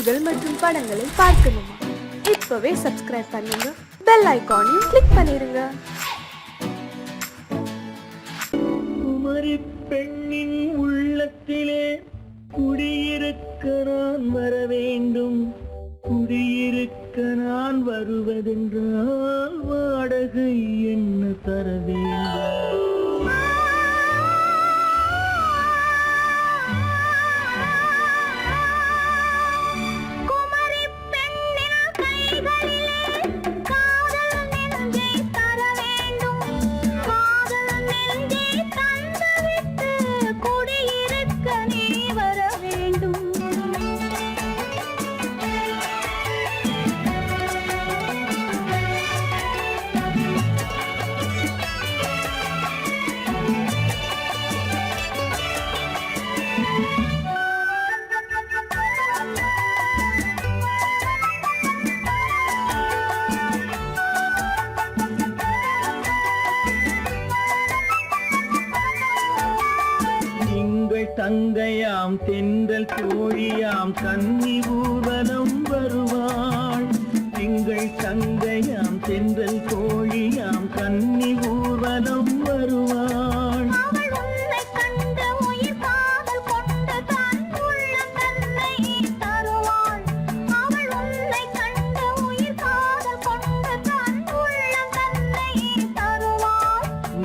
பாடல்கள் மற்றும் படங்களை பார்க்கணுமா? இப்பவே சப்ஸ்கிரைப் பண்ணுங்க, பெல் ஐகானையும் கிளிக் பண்ணிருங்க. குமரி பெண்ணின் உள்ளத்திலே குடியிருக்க நான் வர வேண்டும். குடியிருக்க நான் வருவதென்றால் வாடகை என்ன தர வேண்டும்? தங்கையாம் தென்றல் தோழியாம் கன்னி ஊர்வலம் வருவாள். எங்கள் தங்கையாம் தென்றல் தோழியாம் கன்னி ஊர்வலம் வருவாள்.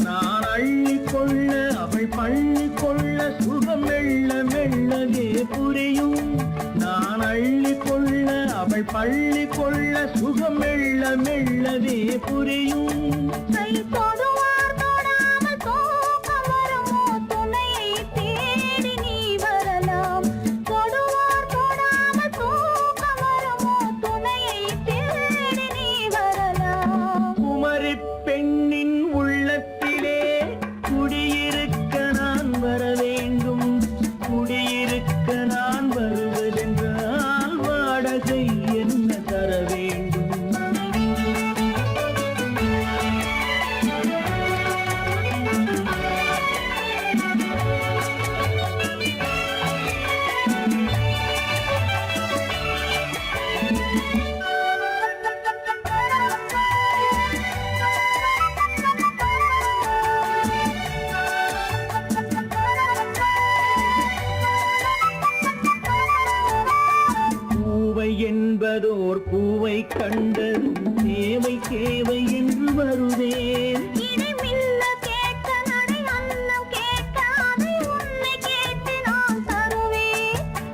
நான் அள்ளி கொள்ள அவள் பள்ளி கொள்ள சுகம் மெல்ல மெல்லவே புரியும். நான் அள்ளி கொள்ள அவள் பள்ளி கொள்ள சுகம் மெல்ல மெல்லவே புரியும். குமரி பெண்ணின் உள்ளத்திலே குடியிருக்க நான் வர வேண்டும். குடியிருக்க நான் வருவதென்றால் வாடகை என்ன தர வேண்டும்? என்பதோர் பூவை கண்டது தேவை தேவை என்று வருவேன்.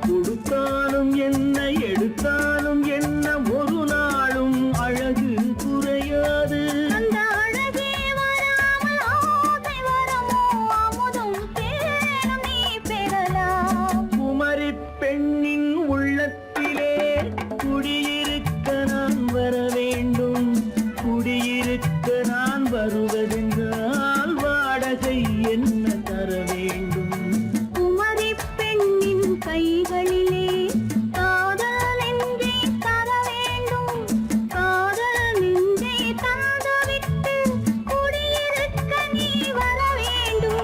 கொடுத்தாலும் என்ன எடுத்தாலும் என்ன ஒரு நாளும் அழகு குறையாது. குமரி பெண்ணின் உள்ளத்திலே குடியிருக்க நான் வர வேண்டும். குடியிருக்க நான் வருவதென்றால் வாடகை என்ன தர வேண்டும்? குமரி பெண்ணின் கைகளிலே காதல் நெஞ்சை தர வேண்டும். காதல் நெஞ்சை தந்துவிட்டு குடியிருக்க நீ வர வேண்டும்.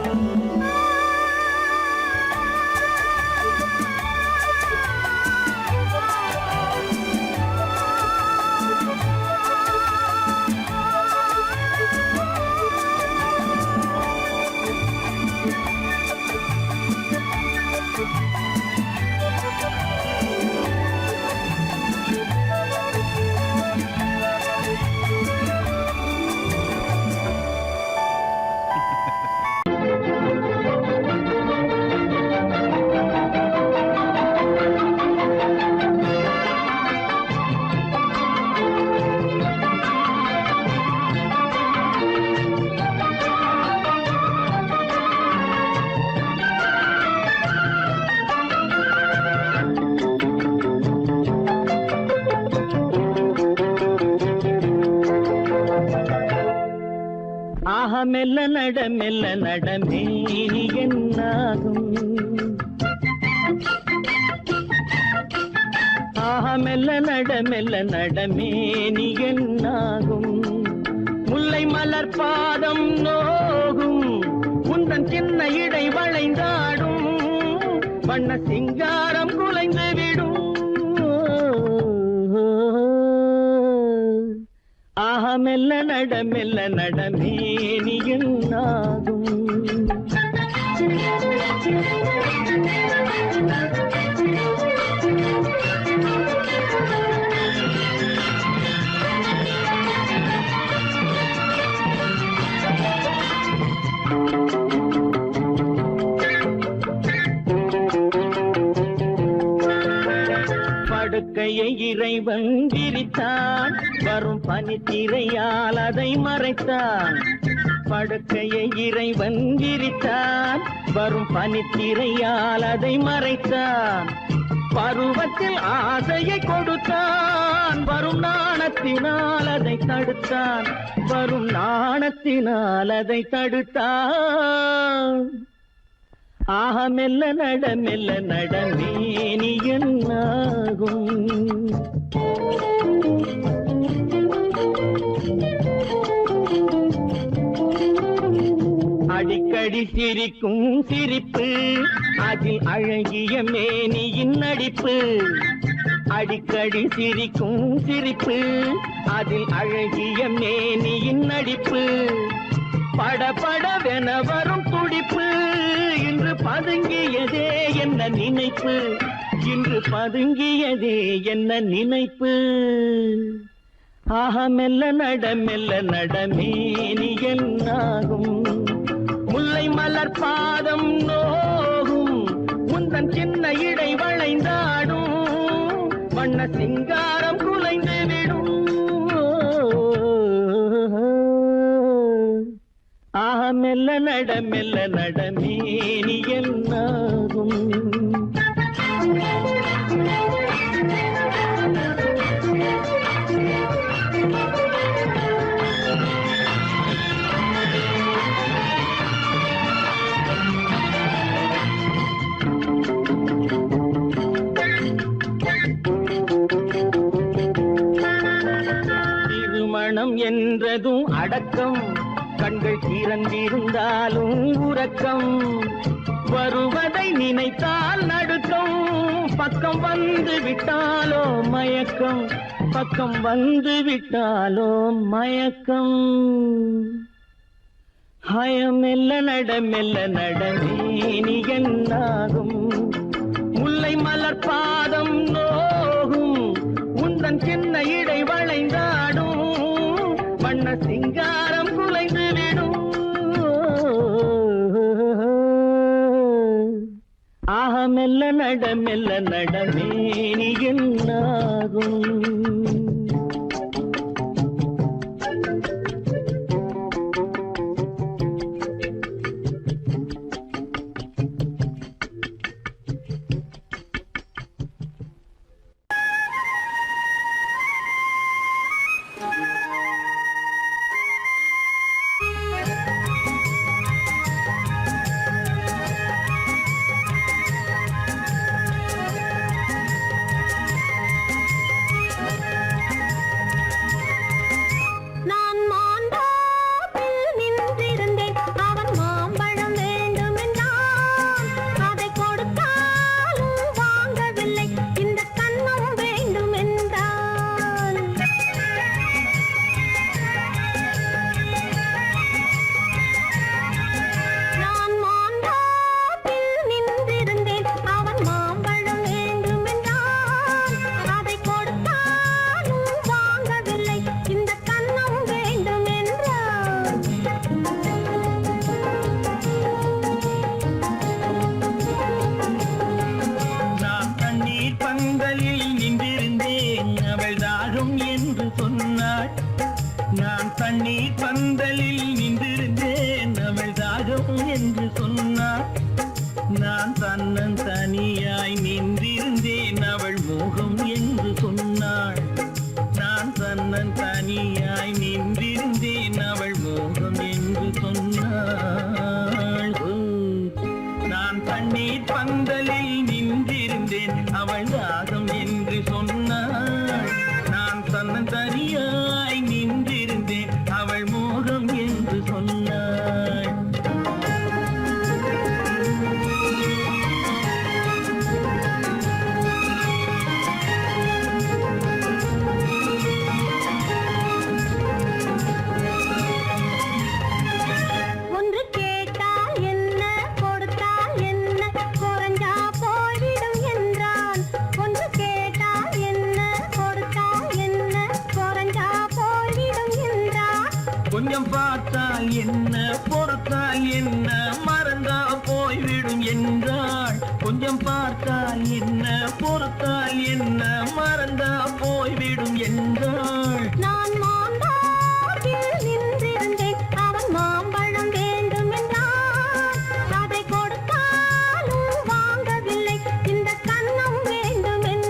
மெல்ல நடமே இனி என்னாகும்? மெல்ல நடமே நீ என்னாகும்? முல்லை மலர் பாதம் நோகும் உந்தன் சின்ன இடை வளைந்தாடும் வண்ண சிங்காரம் குலைந்து விடும். மெல்ல நட மேனியன்னாகும். படுக்கையை இறைவன் விரித்தான், வரும் பனித்திரையால் அதை மறைத்தான். படுக்கையை இறைவன் விரித்தான், வரும் பனித்திரையால் அதை மறைத்தான். பருவத்தில் ஆசையை கொடுத்தான், வரும் நாணத்தினால் அதை தடுத்தான். வரும் நாணத்தினால் அதை தடுத்தான். மெல்ல நட மேனியன்னாகும். அடிக்கடி சிரிக்கும் சிரிப்பு, அதில் அழகிய மேனியின் நடிப்பு. அடிக்கடி சிரிக்கும் சிரிப்பு, அதில் அழகிய மேனியின் நடிப்பு. படபடவென வரும் துடிப்பு, இன்று பதுங்கியதே என்ன நினைப்பு. இன்று பதுங்கியதே என்ன நினைப்பு. மெல்ல நட மேனியன்னாகும். முல்லை மலர் பாதம் நோகும், முந்தன் சின்ன இடை வளைந்தாடும். வண்ண சிங்காரம் குலைந்து விடும். மெல்ல நட மேனியன்னாகும். திருமணம் என்றதும் அடக்கம், கண்கள் திறந்திருந்தாலும் உறக்கம். வருவதை நினைத்தால் நடுக்கம், பக்கம் வந்து விட்டாலோ மயக்கம். பக்கம் வந்து விட்டாலோ மயக்கம். மெல்ல நட மேனியன்னாகும். முல்லை மலர் பாதம் நோகும், உந்தன் சின்ன இடை வளைந்தாடும். வண்ண சிங்காரம் குலைந்து விடும். மெல்ல நட மேனியன்னாகும். தண்ணீர் பந்தலில் நின்றிருந்தேன் அவள் தாகம் என்று சொன்னாள். நான் தன்னன் தனியாய் நின்றிருந்தேன் அவள் மோகம் என்று சொன்னாள். நான் தன்னன் தனியாய் நின்றிருந்தேன் அவள் மோகம் என்று சொன்னாள். நான் தண்ணீர் பந்தலில் நின்றிருந்தேன் அவள் தாகம் என்று சொன்னாள். நான் தன்னன் தனியாய் நின்றிருந்தேன் அவள் மோகம் என்று சொன்னாள். கொஞ்சம் பார்த்தால் என்ன, பொறுத்தால் என்ன, மறந்தா போய்விடும் என்றாள். கொஞ்சம் பார்த்தால் என்ன, பொறுத்தால் என்ன, மறந்தா போய்விடும் என்றாள். நான் மாந்தாட்டில் நின்றிருந்தேன், அவன் மாம்பழம் வேண்டும் என்றான். அதை கொடுத்தாலும் வாங்கவில்லை, இந்த கன்னம் வேண்டும் என்றான்.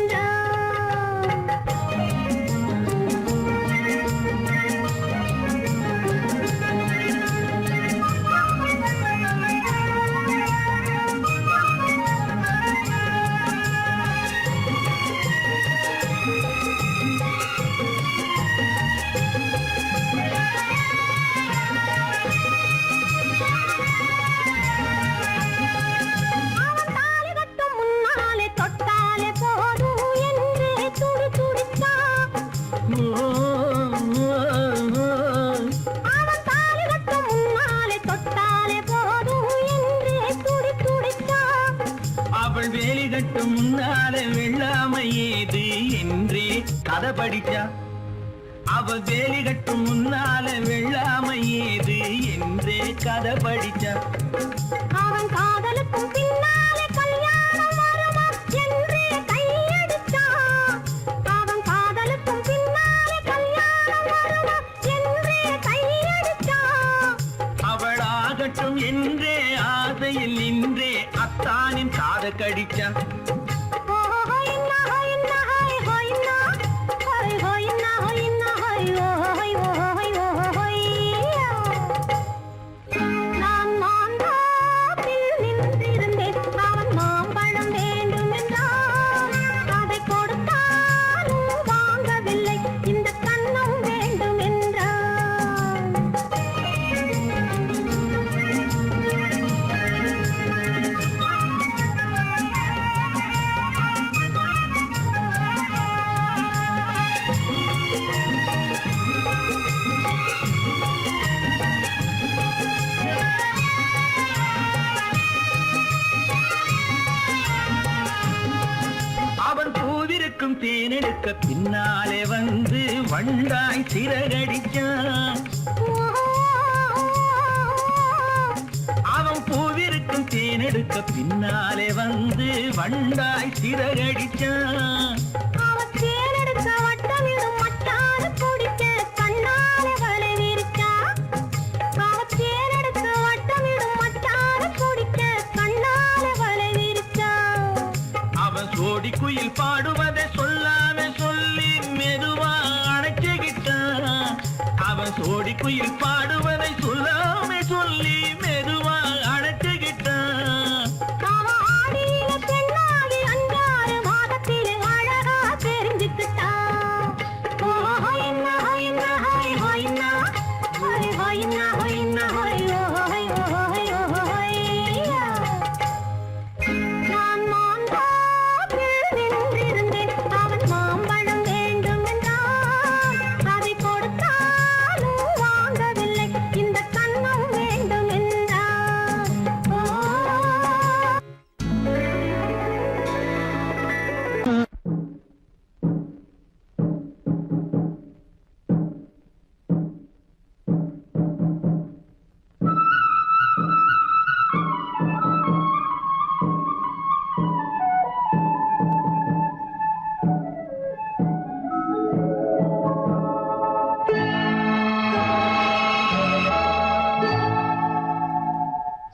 அவன் தாலி கட்டும் முன்னாலே தொட்டாலே போதும் என்றே துடிதுடித்தான். அவன் தாலி கட்டும் முன்னாலே தொட்டாலே போதும் என்றே துடிதுடித்தான். அவள் வேலி கட்டும் முன்னாலே வெள்ளாமை ஏது என்றே கதை படிச்சா. அவள் வேலி கட்டும் முன்னாலே வெள்ளாமை ஏது என்றே கதை படிச்சா. அவன் காதலுக்கும் பின்னாலே கல்யாணம் வருமா என்றே கையடித்தான். அவன் காதலுக்கும் பின்னாலே கல்யாணம் வருமா என்றே கையடித்தான். அவள் ஆகட்டும் என்றே ஆசையில் நின்றே அத்தானின் காத கடிச்சா. நான் மாந்தாட்டில் நின்றிருந்தேன், அவன் மாம்பழம் வேண்டும் என்றான். அதை கொடுத்தாலும் வாங்கவில்லை, இந்த கன்னம் வேண்டும் என்றான். அவன் பூவிருக்கும் தேனெடுக்க பின்னாலே வந்து வண்டாய் சிறகடிச்சான். அவன் பூவிருக்கும் தேனெடுக்க பின்னாலே வந்து வண்டாய் சிறகடிச்சான். அவன் தேனெடுக்க வட்டமிடும் மட்டான குடிக்க கண்ணாலே வலை விரிச்சா. அவன் தேனெடுக்க வட்டமிடும் மட்டான குடிக்க கண்ணாலே வலை விரிச்சா. அவன் சோடி குயில் பாடுவதை சொல்லாம சொல்லி மெதுவா அணைச்சுக்கிட்டான். அவன் சோடி குயில் பாடுவதை சொல்லாம சொல்லி மெதுவா அணைச்சுக்கிட்டான். அவன் ஆடியில பெண்ணாகி 5-6 மாதத்திலே அழகா தெரிஞ்சுக்கிட்டா. நான் மாந்தாட்டில் நின்றிருந்தேன், அவன் மாம்பழம் வேண்டும் என்றான். அதை கொடுத்தாலும் வாங்கவில்லை, இந்த கன்னம் வேண்டும் என்றான்.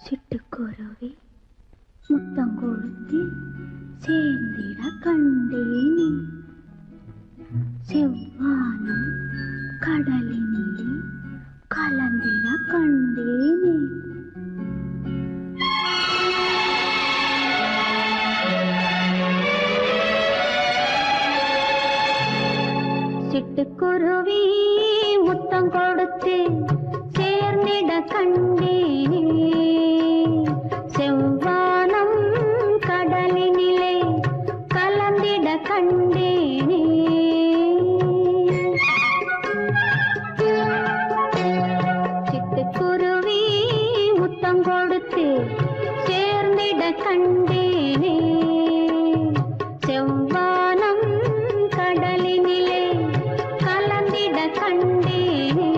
சிட்டுக்குருவி முத்தம் கொடுத்து சேர்ந்திட கண்டேனே, செவ்வானம் கடலினிலே கலந்திட கண்டேனே. சிட்டுக்குருவி முத்தம் கொடுத்து சேர்ந்திட கண்டேனே, செவ்வானம் கடலினிலே கலந்திட கண்டேனே. சிட்டுக்குருவி முத்தம் கொடுத்து சேர்ந்திட கண்டேனே, செவ்வானம் கடலினிலே கலந்திட கண்டேனே.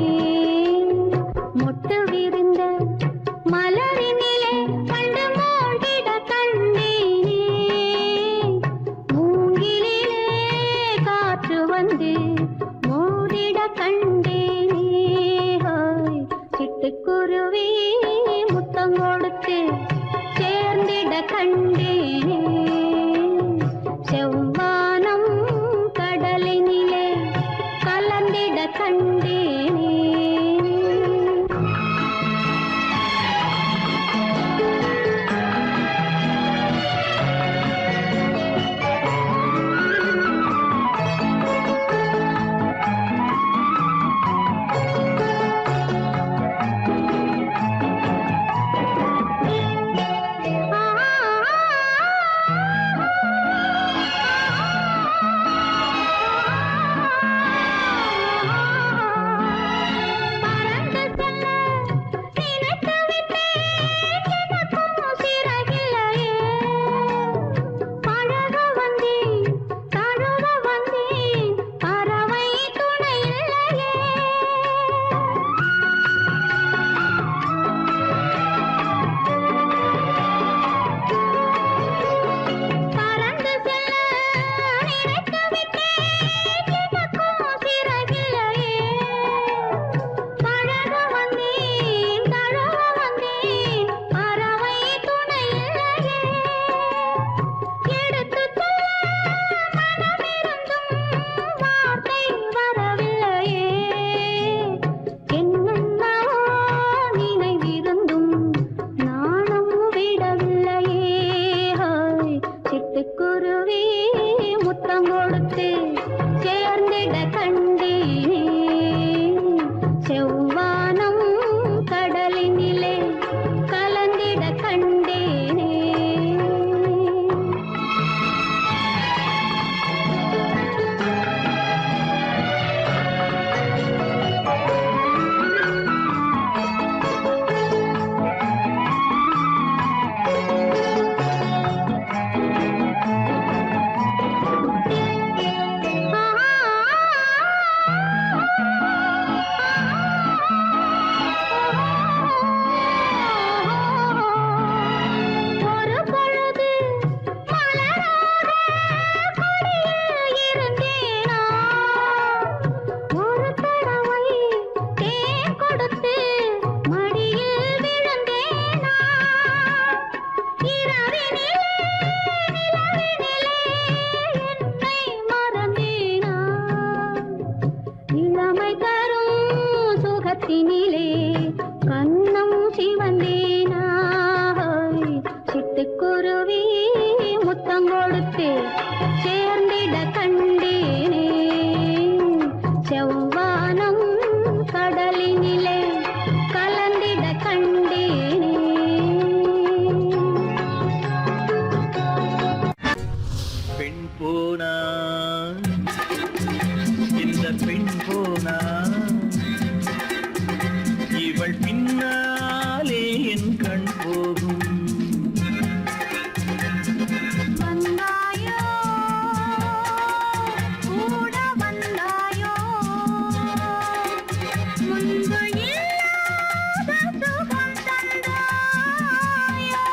முத்தம் கொடுத்து சேர்ந்திட கண்டேனே செவ்வானம் கடலினிலே கலந்திட கண்டேனே ஒரு பொழுது மலராக கொடியில் இருந்தேனா ஒரு தடவை தேன் கொடுத்து மடியில் விழுந்தேனா இரவினிலே நிலவினிலே என்னை மறந்தேனா இளமை தரும் சுகத்தினிலே கண்ணம் சிவந்தேனா சிட்டுக்குருவி முத்தம் கொடுத்து சேர்ந்திட கண்டேனே செவ்வானம் கடலினிலே கலந்திட கண்டேனே பெண் போனா இந்த பெண் போனா இவள் பின்னாலே என் கண் போகும் வந்தாயோ கூட வந்தாயோ முன்பு இல்லாத சுகம் தந்தாயோ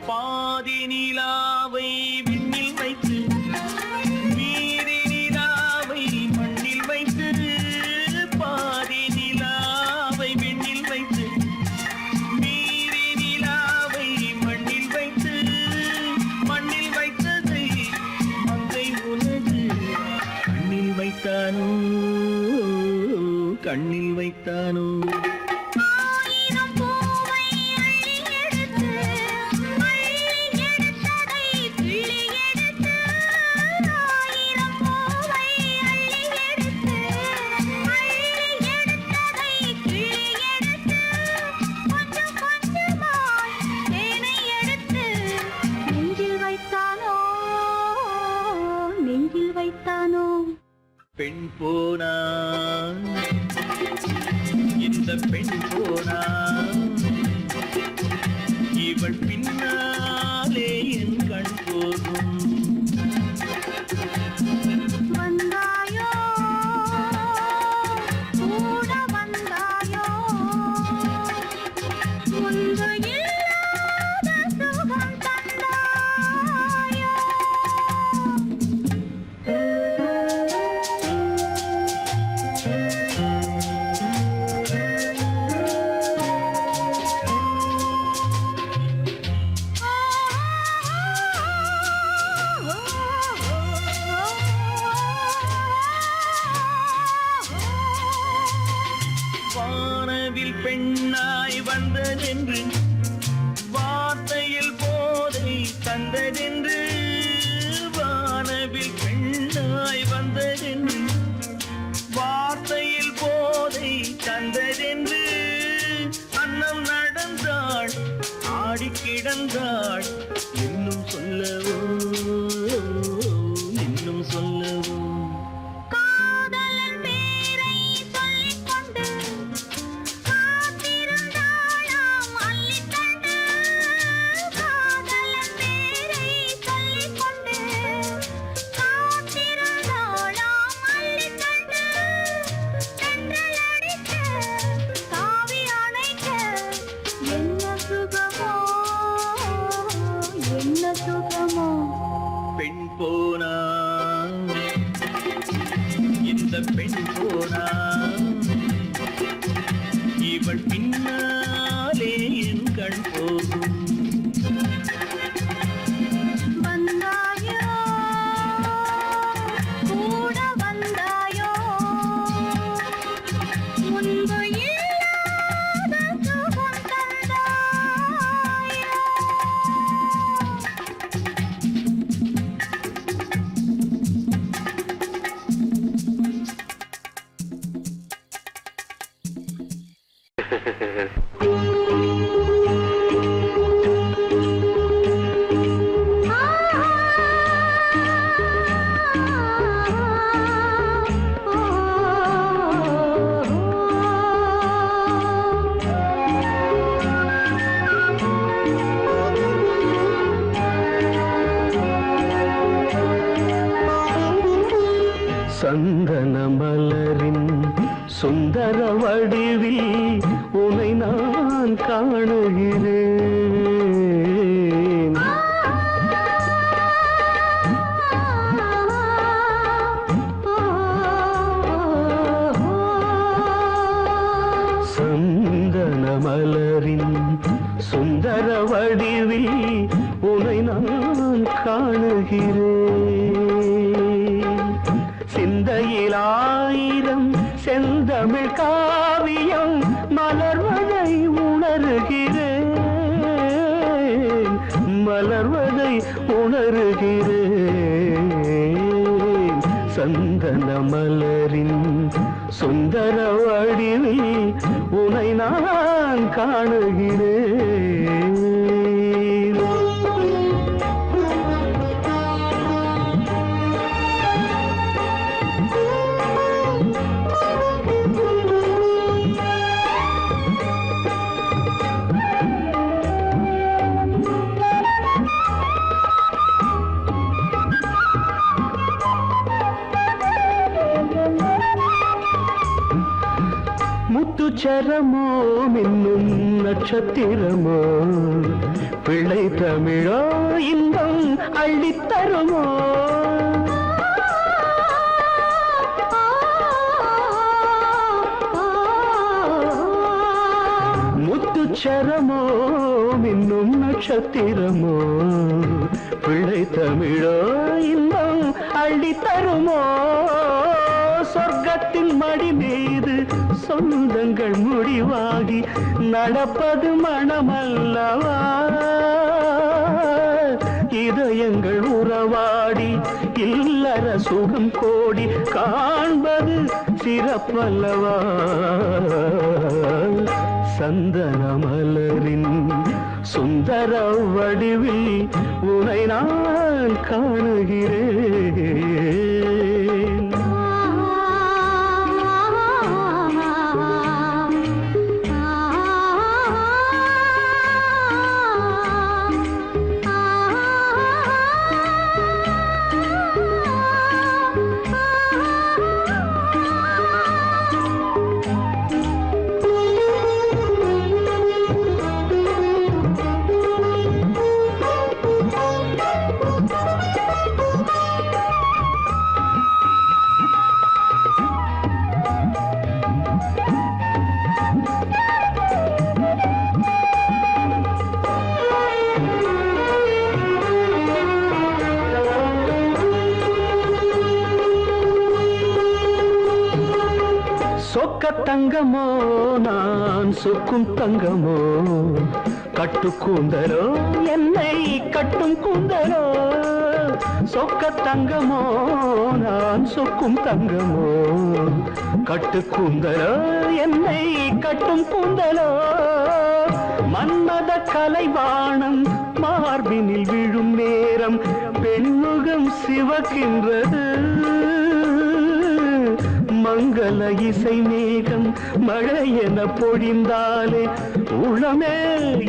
பாதி நிலாவை விண்ணில் வைத்து மீதி நிலாவை மண்ணில் வைத்து பாதி நிலாவை விண்ணில் வைத்து மீதி நிலாவை மண்ணில் வைத்து மண்ணில் வைத்ததை மங்கை உனது கண்ணில் வைத்தானோ கண்ணில் வைத்தானோ ஆயிரம் பூவை அள்ளி எடுத்து எடுத்ததை கிள்ளி எடுத்து ஆயிரம் பூவை அள்ளி எடுத்து எடுத்ததை கிள்ளி எடுத்து கொஞ்சம் கொஞ்சமாய் தேனை எடுத்து நெஞ்சில் வைத்தானோ நெஞ்சில் வைத்தானோ பெண் போனா இந்த பெண் போனா இவள் பின்னாலே என் கண் போகும் வந்தாயோ கூட வந்தாயோ முன்பு இல்லாத சுகம் தந்தாயோ வானவில் பெண்ணாய் வந்ததென்று வார்த்தையில் போதை தந்ததென்று வானவில் பெண்ணாய் வந்ததென்று வார்த்தையில் போதை தந்ததென்று அன்னம் நடந்தாள் ஆடி கிடந்தாள் இன்னும் சொல்லவோ இன்னும் சொல்லவோ காதலன் பேரை சொல்லிக் கொண்டு காத்திருந்தாளாம் அள்ளிக்கண்டு காதலன் பேரை சொல்லிக் கொண்டு காத்திருந்தாளாம் அள்ளிக்கண்டு தென்றல் அடிக்க காவி அணைக்க என்ன சுகமோ என்ன சுகமோ அவள் பின்னாலே என் கண் போகும். வந்தாயோ கூட வந்தாயோ முன்பு இல்லாத சுகம் தந்தாயோ சந்தன மலரின் சுந்தர வடிவில் உனை நான் காணுகிறேன். சந்தன மலரின் சுந்தர வடிவில் உனை நான் காணுகிறேன். சிந்தையில் ஆயிரம் செந்தமிழ் காவியம் மலர்வதை உணர்கிறேன், மலர்வதை உணர்கிறேன். சந்தன மலரின் சுந்தர வடிவில் உனை நான் காணுகிறேன். முத்துச்சரமோ மின்னும் நட்சத்திரமோ பிள்ளை தமிழோ இன்பம் அள்ளித்தருமோ. முத்துச்சரமோ மின்னும் நட்சத்திரமோ பிள்ளை தமிழோ இன்பம் அள்ளித்தருமோ. சொர்க்கத்தின் மடி மீது சொந்தங்கள் முடிவாகி நடப்பது மனமல்லவா. இதயங்கள் உறவாடி இல்லற சுகம் கோடி காண்பது சிறப்பல்லவா. சந்தன மலரின் சுந்தர வடிவில் உனை நான் காணுகிறேன். சொக்க தங்கமோ நான் சொக்கும் தங்கமோ கட்டு கூந்தலோ என்னை கட்டும் கூந்தலோ. சொக்க தங்கமோ நான் சொக்கும் தங்கமோ கட்டு கூந்தலோ என்னை கட்டும் கூந்தலோ. மன்மத கலைவாணம் மார்பினில் விழும் நேரம் பெண்முகம் சிவக்கின்றது. மங்கள இசை மேகம் மழை என பொழிந்தாலே உளமே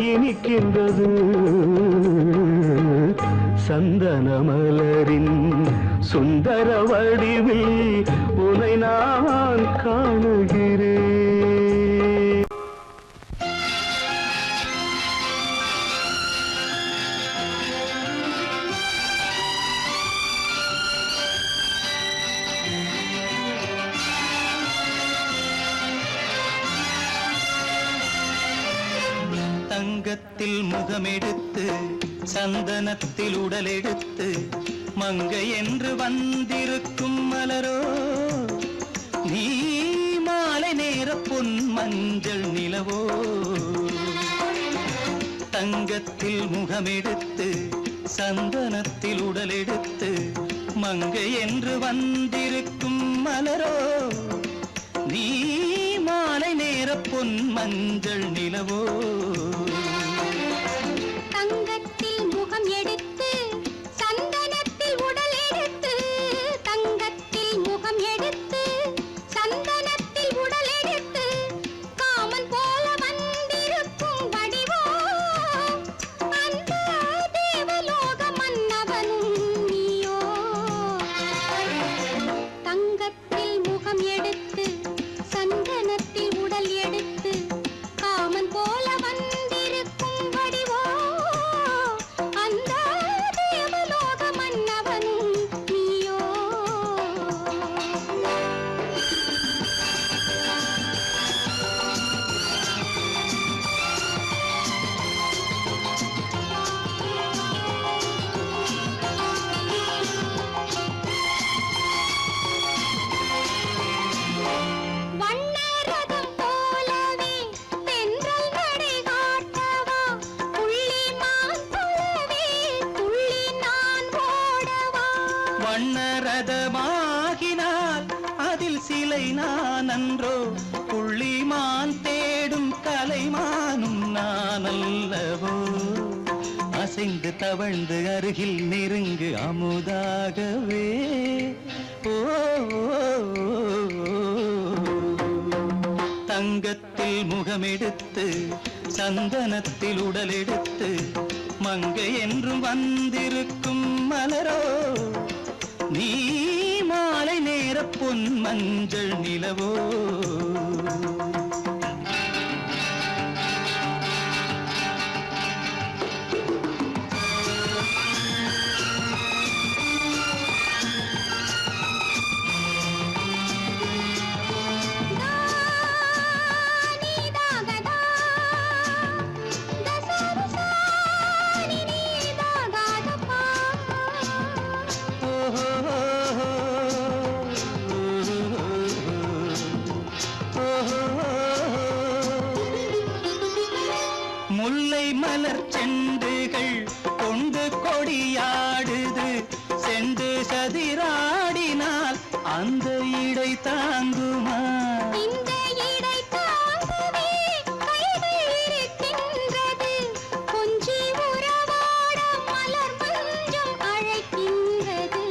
இனிக்கின்றது. சந்தன மலரின் சுந்தர வடிவில் உனை நான் காணுகிறேன். தங்கத்தில் முகமெடுத்து சந்தனத்தில் உடலெடுத்து மங்கை என்று வந்திருக்கும் மலரோ நீ மாலை நேர பொன் மஞ்சள் நிலவோ தங்கத்தில் முகமெடுத்து சந்தனத்தில் உடலெடுத்து மங்கை என்று வந்திருக்கும் மலரோ நீ மாலை நேர பொன் மஞ்சள் நிலவோ தங்கத்தில் முகம் எடுத்து சந்தனத்தில் உடல் எடுத்து தங்கத்தில் முகம் எடுத்து சந்தனத்தில் உடல் எடுத்து காமன் போல வந்திருக்கும் வடிவோ அந்த தேவலோக மன்னவனும் நீயோ தங்கத்தில் முகம் எடுத்து சந்தனத்தில் உடல் எடுத்து காமன் போல வந்திருக்கும் வடிவோ அந்த தேவலோக மன்னவனும் நீயோ வண்ணரதம் போலவே தென்றல் நடை காட்டவா புள்ளிமான் போலவே துள்ளி நான் ஓடவா வண்ணரதமாகினால் அதில் சிலை நான் அன்றோ புள்ளிமான் தேடும் கலைமானும் நான் அல்லவோ அசைந்து தவழ்ந்து அருகில் நெருங்கு அமுதாகவே ஓ தங்கத்தில் முகமெடுத்து சந்தனத்தில் உடலெடுத்து மங்கை என்றும் வந்திருக்கும் மலரோ நீ மாலை நேர பொன் மஞ்சள் நிலவோ நீதாகதா தசரசா நீதாகதப்பா முல்லை மலர் செண்டுகள் கொண்டு கொடியாடுது செண்டு சதிராடினால் அந்த இடை தாங்குமா இந்த இடை தாங்கவே கைகள் இருக்கின்றது கொஞ்சி உறவாட மலர் மஞ்சம் அழைக்கின்றது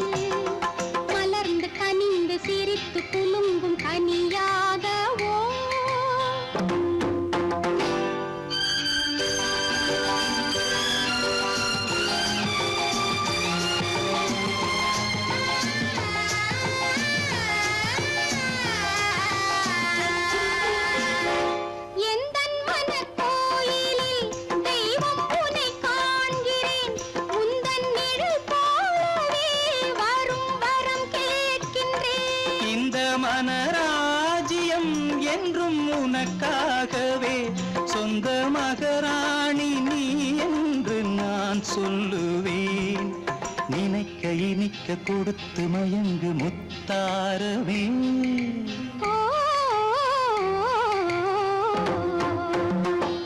மலர்ந்து கனிந்து சிரித்து குலுங்கும் கனியாகவோ எந்தன் மனக்கோயிலில் தெய்வம் உன்னை காண்கிறேன் உந்தன் நிழல் போலவே வரும் வரம் கேட்கின்றேன் இந்த மனராஜ்யம் என்றும் உனக்காகவே சொந்த மகராணி நீ என்று நான் சொல்லுவேன் நினைக்க இனிக்க கொடுத்து மயங்கு முத்தாரவே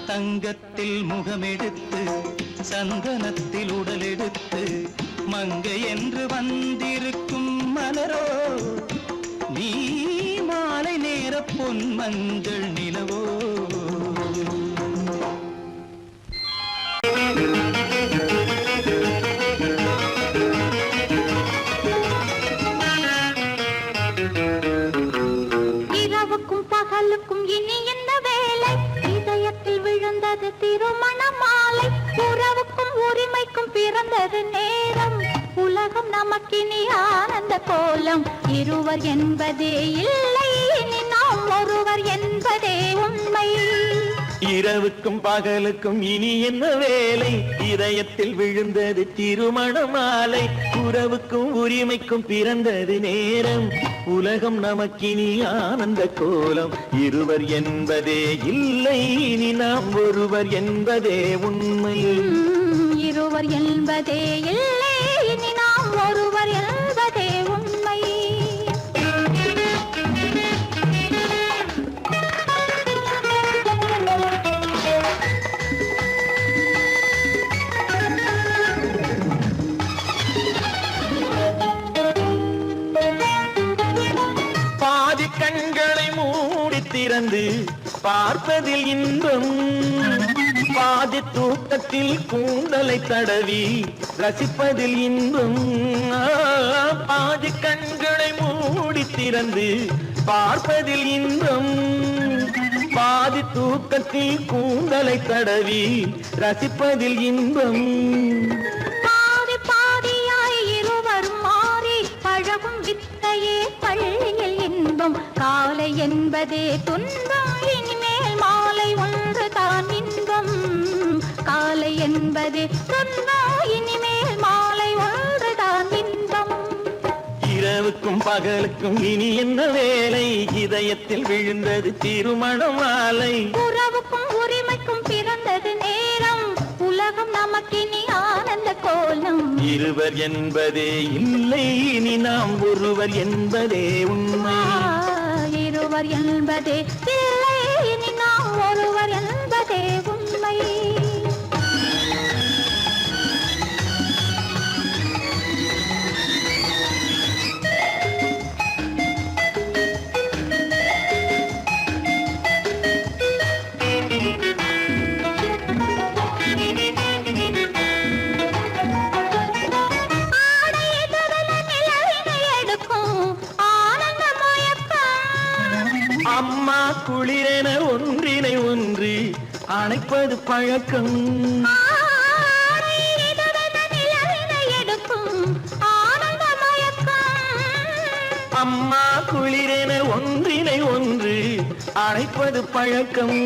தங்கத்தில் முகமெடுத்து சந்தனத்தில் உடலெடுத்து மங்கை என்று வந்திருக்கும் மலரோ நீ மாலை நேர பொன் மஞ்சள் நிலவோ இரவுக்கும் பகலுக்கும் இனி என்ன வேலை இதயத்தில் விழுந்தது திருமண மாலை உறவுக்கும் உரிமைக்கும் பிறந்தது நேரம் உலகம் நமக்கினி ஆனந்த கோலம் இருவர் என்பதே இல்லை இனி நாம் ஒருவர் என்பதே உண்மை இரவுக்கும் பகலுக்கும் இனி என்ன வேலை இதயத்தில் விழுந்தது திருமண மாலை உறவுக்கும் உரிமைக்கும் பிறந்தது நேரம் உலகம் நமக்கினி ஆனந்த கோலம் இருவர் என்பதே இல்லை இனி நாம் ஒருவர் என்பதே உண்மை இருவர் என்பதே இல்லை இனி நாம் ஒருவர் என்பதே உண்மை பாதி கண்களை மூடி திறந்து பார்ப்பதில் இன்பம் பாதி தூக்கத்தில் கூந்தலை தடவி ரசிப்பதில் இன்பம் பாதி கண்களை மூடி திறந்து பார்ப்பதில் இன்பம் பாதி தூக்கத்தில் கூந்தலை தடவி ரசிப்பதில் இன்பம் பாதி பாதியாய் இருவரும் மாறி பழகும் வித்தையே பள்ளியில் இன்பம் காலை என்பதே துன்பம் இனிமேல் மாலை ஒன்று தான் இன்பம் காலை என்பதே துன்பம் இனிமேல் மாலை ஒன்று தான் இன்பம் இரவுக்கும் பகலுக்கும் இனி என்ன வேலை இதயத்தில் விழுந்தது திருமண மாலை உறவுக்கும் உரிமைக்கும் பிறந்தது நேரம் உலகம் நமக்கினி ஆனந்த கோலம் இருவர் என்பதே இல்லை இனி நாம் ஒருவர் என்பதே உண்மை இருவர் என்பதே இல்லை இனி நாம் ஒருவர் என்பதே உண்மை அம்மா குளிரென ஒன்றினை ஒன்று அணைப்பது பழக்கம் அம்மா குளிரென ஒன்றினை ஒன்று அணைப்பது பழக்கம்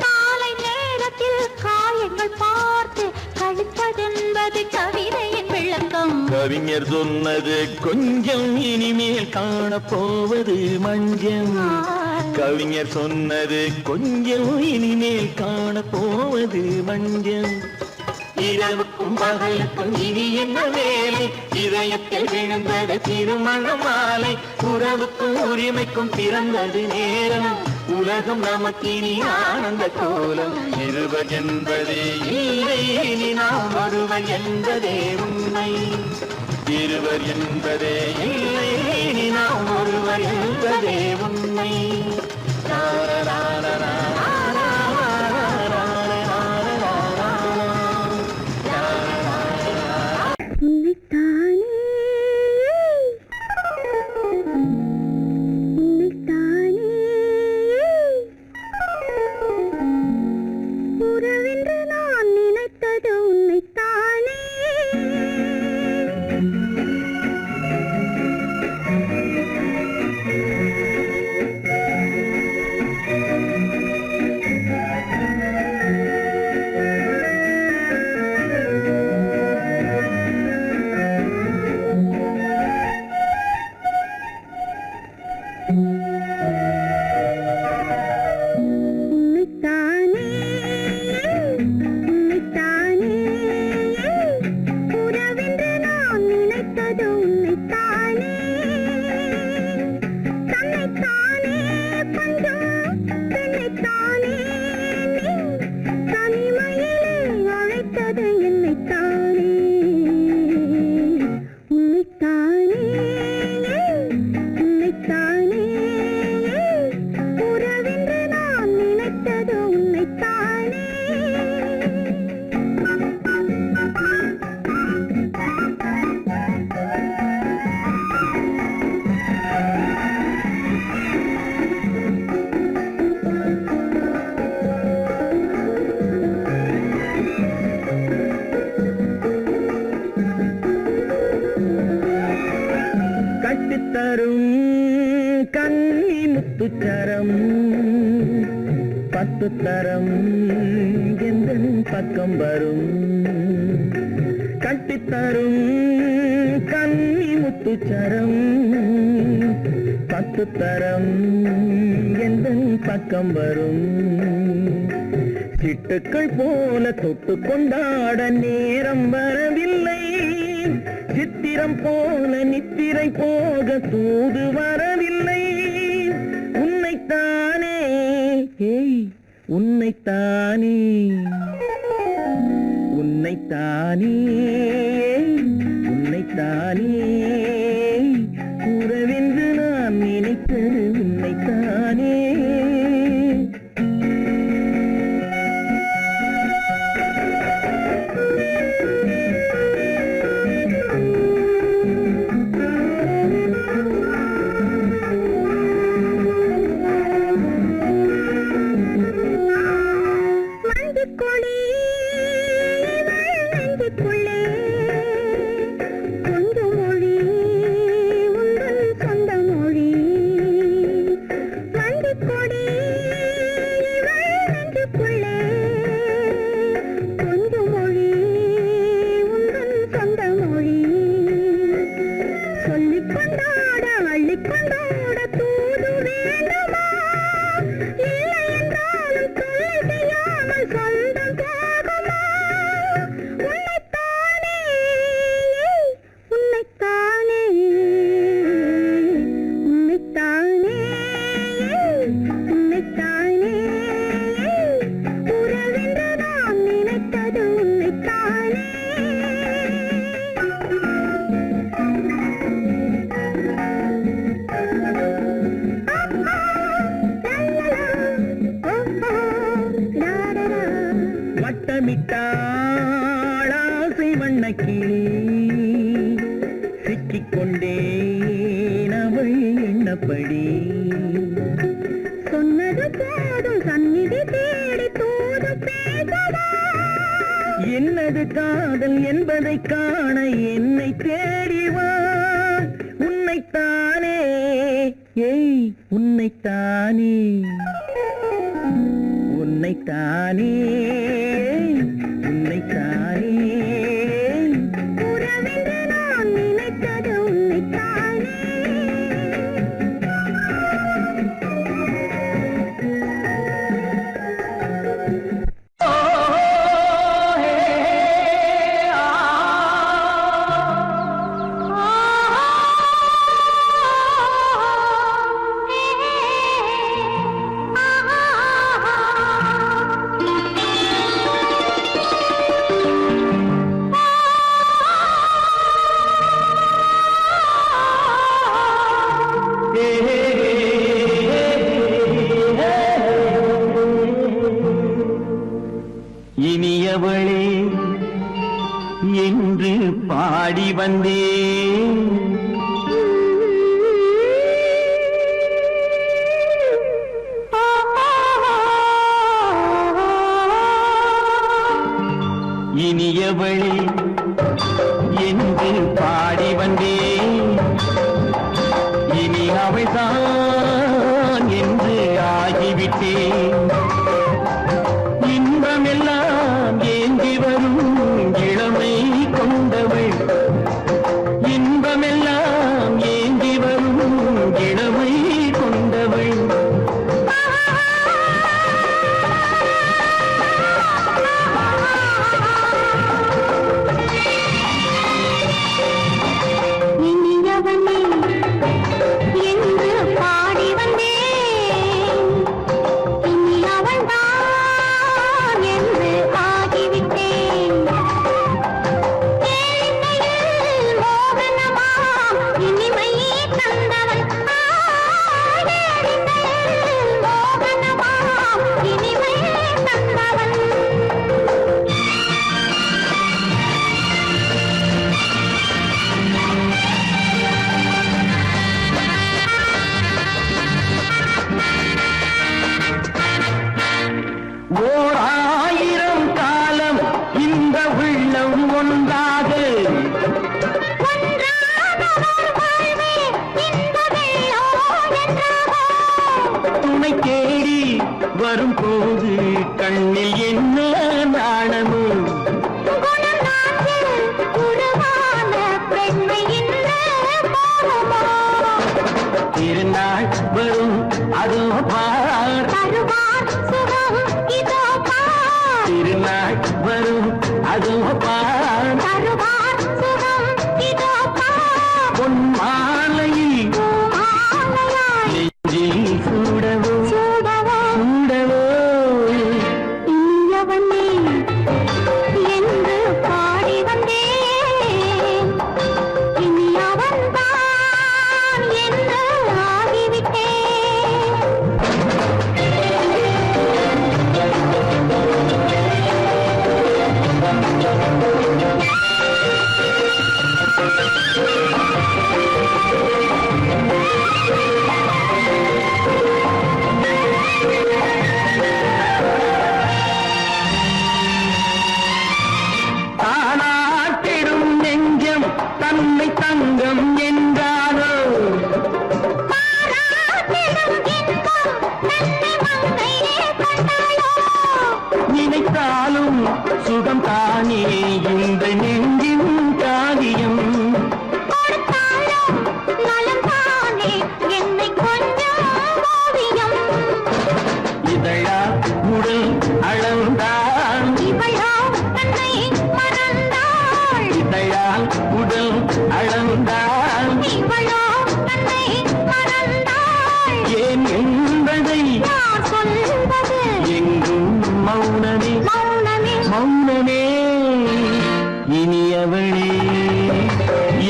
காலை நேரத்தில் காயங்கள் பார்த்து கழிப்பதென்பது கவிதையின் விளக்கம் கவிஞர் சொன்னது கொஞ்சம் இனிமேல் காணப்போவது மஞ்சம் கவிஞர் சொன்னது கொஞ்சம் இனிமேல் காணப்போவது மஞ்சம் இரவுக்கும் பகலுக்கும் இனி என்ன வேலை இதயத்தில் விழுந்தது திருமண மாலை உறவுக்கும் உரிமைக்கும் பிறந்தது நேரம் உலகம் நமக்கினி ஆனந்த கோலம் இருவர் என்பதே இல்லை இனி நாம் ஒருவர் என்பதே உண்மை இருவர் என்பதே இல்லை இனி நாம் ஒருவர் என்பதே உண்மை உறவென்று நான் நினைத்தது உன்னைத்தானே 10 தரம் எந்தன் பக்கம் வரும் கட்டித்தரும் கன்னி முத்துச்சரம் 10 தரம் எந்தன் பக்கம் வரும் சிட்டுக்கள் போல தொட்டு கொண்டாட நேரம் வரவில்லை சித்திரம் போல நித்திரை போக தூது வரவில்லை உன்னைத்தானே ஏய் உன்னைத்தானே உன்னைத்தானே உன்னைத்தானே உறவென்று நான் நினைத்தது உன்னைத்தானே வட்டமிட்டாளாசை வண்ணக்கிளி சிக்கிக்கொண்டேன் அவள் எண்ணப்படி சொன்னது போதும் சந்நிதி தேடி தூது பேசவா என்னது காதல் என்பதை காண என்னை தேடிவா உன்னைத்தானே ஏய் உன்னைத்தானே உன்னைத்தானே உன்னைத்தானே உறவென்று நான் நினைத்தது உன்னைத்தானே இனியவளே என்று பாடி வந்தேன் இனியவளே என்று பாடி வந்தேன் இனி அவள்தான் என்று ஆகிவிட்டேன் இன்பமெல்லாம் ஏந்தி வரும் இளமை கொண்டவள் இன்பமெல்லாம் ஏந்தி வரும் இளமை கொண்டவள் இனியவனே என்று பாடி வந்தேன் இனி அவள்தான் என்று ஆகிவிட்டேன் கேளிக்கையில் மோகனமாம் இனிமை தந்தவன் கேளிக்கையில் மோகனமாம் இனிமை தந்தவன் ஓர் 1000 காலம் இந்த உள்ளம் ஒன்றாக துணை தேடி வரும் போது போது கண்ணில் என்ன நாணமோ குணநாட்டில் உருவான பெண்மை இந்த பாவமோ திருநாள் வரும் அதோ பார் தருவார் சுகம் இதோ பார் திருநாள் வரும் அதோ பார் தருவார் சுகம் இதோ பார் பொன் மாலையில் மாலையாய் நெஞ்சில் சூடவோ சூடவோ சூடவோ இனியவனே என்று பாடி வந்தேன் இனி அவன்தான் என்று ஆகிவிட்டேன் தானாட்டிடும் நெஞ்சம் தன்னை தங்கம் என்றாரோ பாராட்டிடும் இன்பம் தன்னை மங்கையே கண்டாளோ நினைத்தாலும் சுகம் தானே இந்த நெஞ்சின் காரியம் கொடுத்தாலும் நலம் தானே என்னை கொஞ்சம் ஓவியம் இதழா உடல் அளந்தான் இவளோ தன்னை மறந்தாள் இதழால் உடல் அளந்தான் இவளோ தன்னை மறந்தாள் ஏன் என்பதை யார் சொல்வது எங்கும் மௌனமே மௌனமே மௌனமே இனியவளே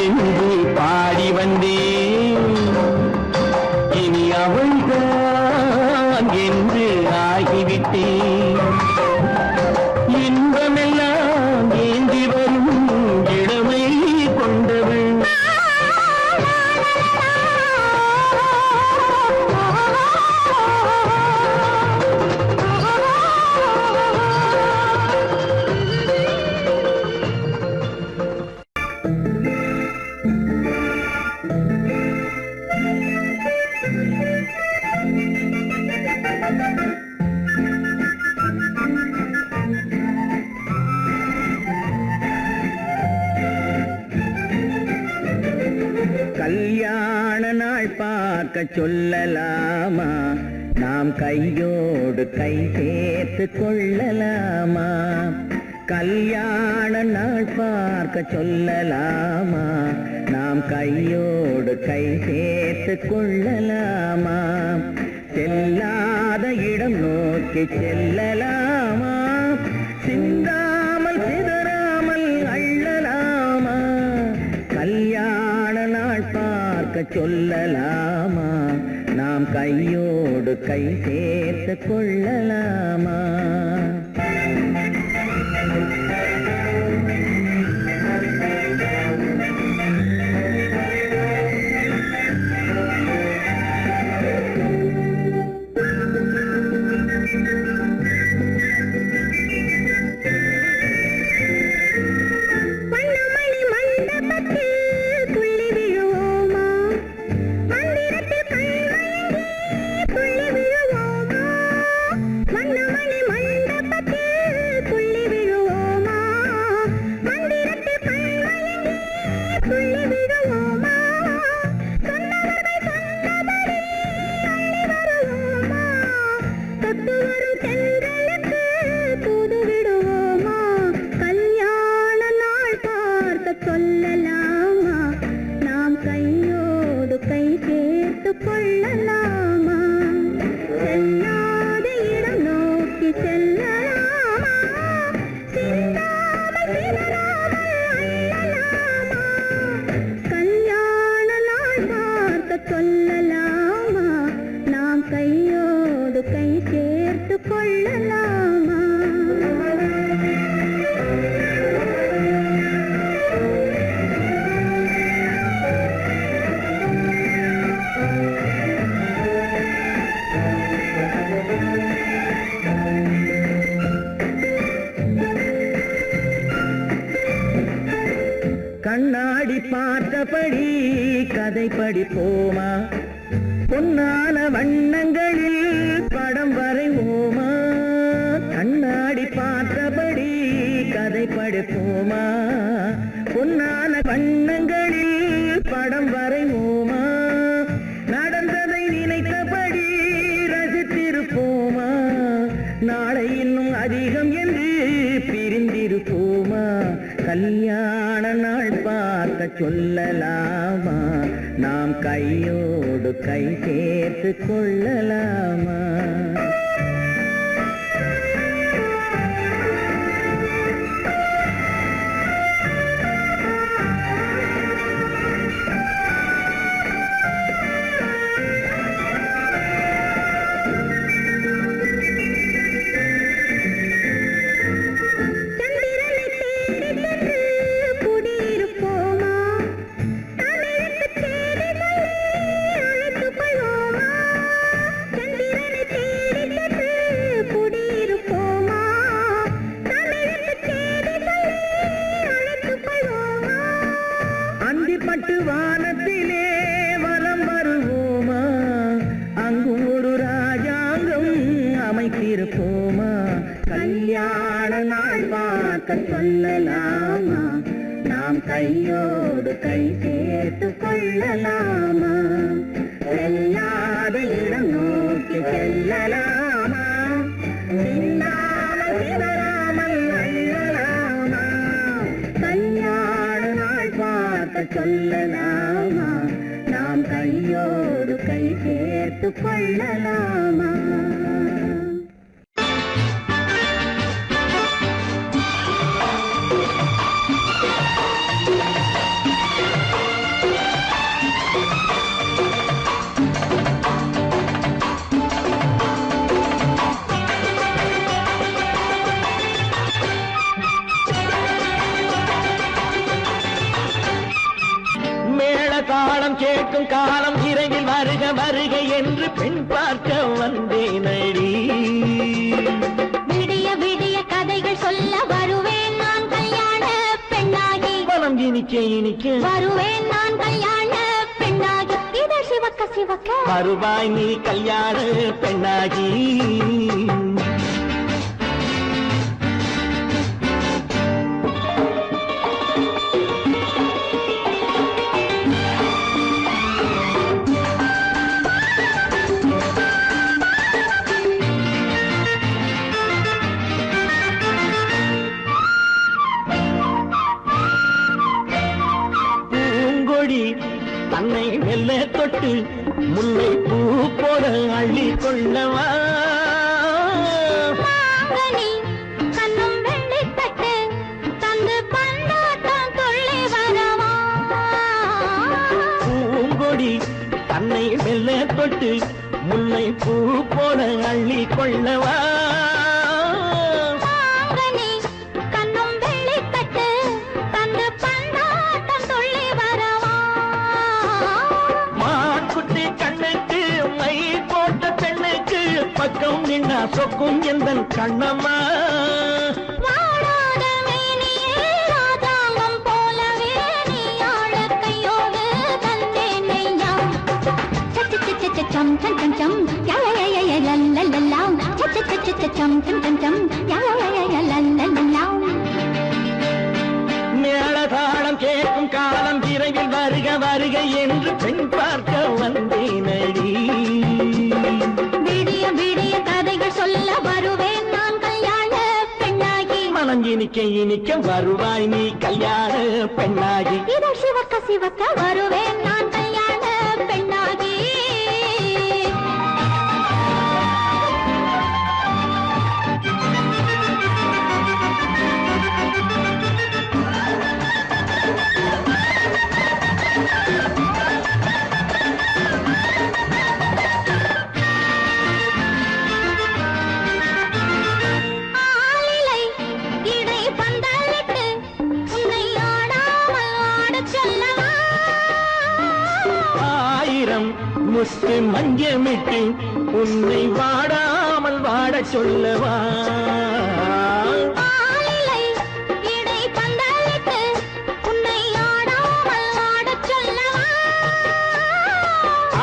என்று பாடி வந்தேன் இனி அவள்தான் என்று ஆகிவிட்டேன் இன்பமெல்லாம் ஏந்தி வரும் இளமை கொண்டவள் கல்யாண நாள் பார்க்க சொல்லலாமா நாம் கையோடு கை சேர்த்து கொள்ளலாமா கல்யாண நாள் பார்க்க சொல்லலாமா நாம் கையோடு கை சேர்த்து கொள்ளலாமா செல்லாத இடம் நோக்கி செல்லலாமா சிந்தாமல் சிதறாமல் அள்ளலாமா கல்யாண நாள் பார்க்க சொல்லலாமா நாம் கையோடு கை சேர்த்து கொள்ளலாமா வண்ணமணி மண்டபத்தில் துள்ளி விழுவோமா மந்திரத்தில் கண்மயங்கி துள்ளி விழுவோமா வண்ணமணி மண்டபத்தில் துள்ளி விழுவோமா மந்திரத்தில் கண்மயங்கி துள்ளி விழுவோமா சொன்னவர்கள் சொன்னபடி அள்ளி வருவோமா தொட்டு வரும் தென்றலுக்கு தூது விடுவோமா கல்யாண நாள் பார்க்க சொல்லலாமா நாம் கையோடு கை சேர்த்து கொள்ளலாமா செல்லாத இடம் நோக்கி செல்லலாமா சிந்தாமல் சிதறாமல் அள்ளலாமா கல்யாண நாள் பார்க்க சொல்லலாமா நாம் கையோடு கை சேர்த்து கொள்ளலாமா கண்ணாடி பார்த்தபடி கதை படிப்போமா பொன்னான வண்ணங்களில் படம் வரைவோமா பார்த்தபடி கதை படிப்போமா பொன்னான வண்ணங்களில் படம் வரைவோமா நடந்ததை நினைத்தபடி ரசித்திருப்போமா நாளை இன்னும் அதிகம் என்று பிரிந்திருப்போமா கல்யாண நாள் பார்க்க சொல்லலாமா நாம் கையோடு கை சேர்த்து கொள்ளலாமா பட்டு வானத்திலே வலம் வருவோமா அங்கும் ஒரு ராஜாங்கம் அமைத்திருப்போமா கல்யாண நாள் பார்க்க சொல்லலாமா நாம் கையோடு கை சேர்த்து கொள்ளலாமா செல்லாத இடம் நோக்கி செல்லலாமா சிந்தாமல் சிதறாமல் அள்ளலாமா கல்யாண நாள் பார்க்க சொல்லலாமா நாம் கையோடு கை சேர்த்து கொள்ளலாமா தாளம் கேட்கும் காலம் விரைவில் வருக வருக என்று பெண் பார்க்க வந்தேனடி விடிய விடிய கதைகள் சொல்ல வருவேன் நான் கல்யாண பெண்ணாகி மனம் இனிக்க இனிக்க வருவேன் நான் கல்யாண பெண்ணாகி இதை சிவக்க சிவக்க வருவாய் நீ கல்யாண பெண்ணாகி தன்னை மெல்ல தொட்டு முல்லை பூ போல அள்ளி கொள்ளவா கண்ணும் வெள்ளி தட்டு தந்து பண்டாட்டம் தொள்ளி வரவா பூங்கொடி தன்னை மெல்ல தொட்டு முல்லை பூ போல அள்ளி கொள்ளவா பக்கம் நின்னா சொக்கும் எந்தன் கண்ணம்மா வாழாத மேனியே ராதாங்கம் போலவே நீ ஆழ கையோடு தந்தேன் நெய்யா சம் சம் சம் சம் யா யா யா யா லல்லல்லா சம் சம் சம் யா யா யா லல்லல்லா மேளதாளம் கேட்கும் காலம் விரைவில் வருக வருக என்று பெண் பார்க்க வந்தேனடி விடிய விடிய கதைகள் சொல்ல வருவேன் நான் கல்யாண பெண்ணாகி மனம் இனிக்க இனிக்க வருவாய் நீ கல்யாண பெண்ணாகி இதை சிவக்க சிவக்க வருவேன் நான் கல்யாண பெண்ணாகி முத்து மஞ்சமிட்டு உன்னை வாடாமல் வாடச் சொல்லவா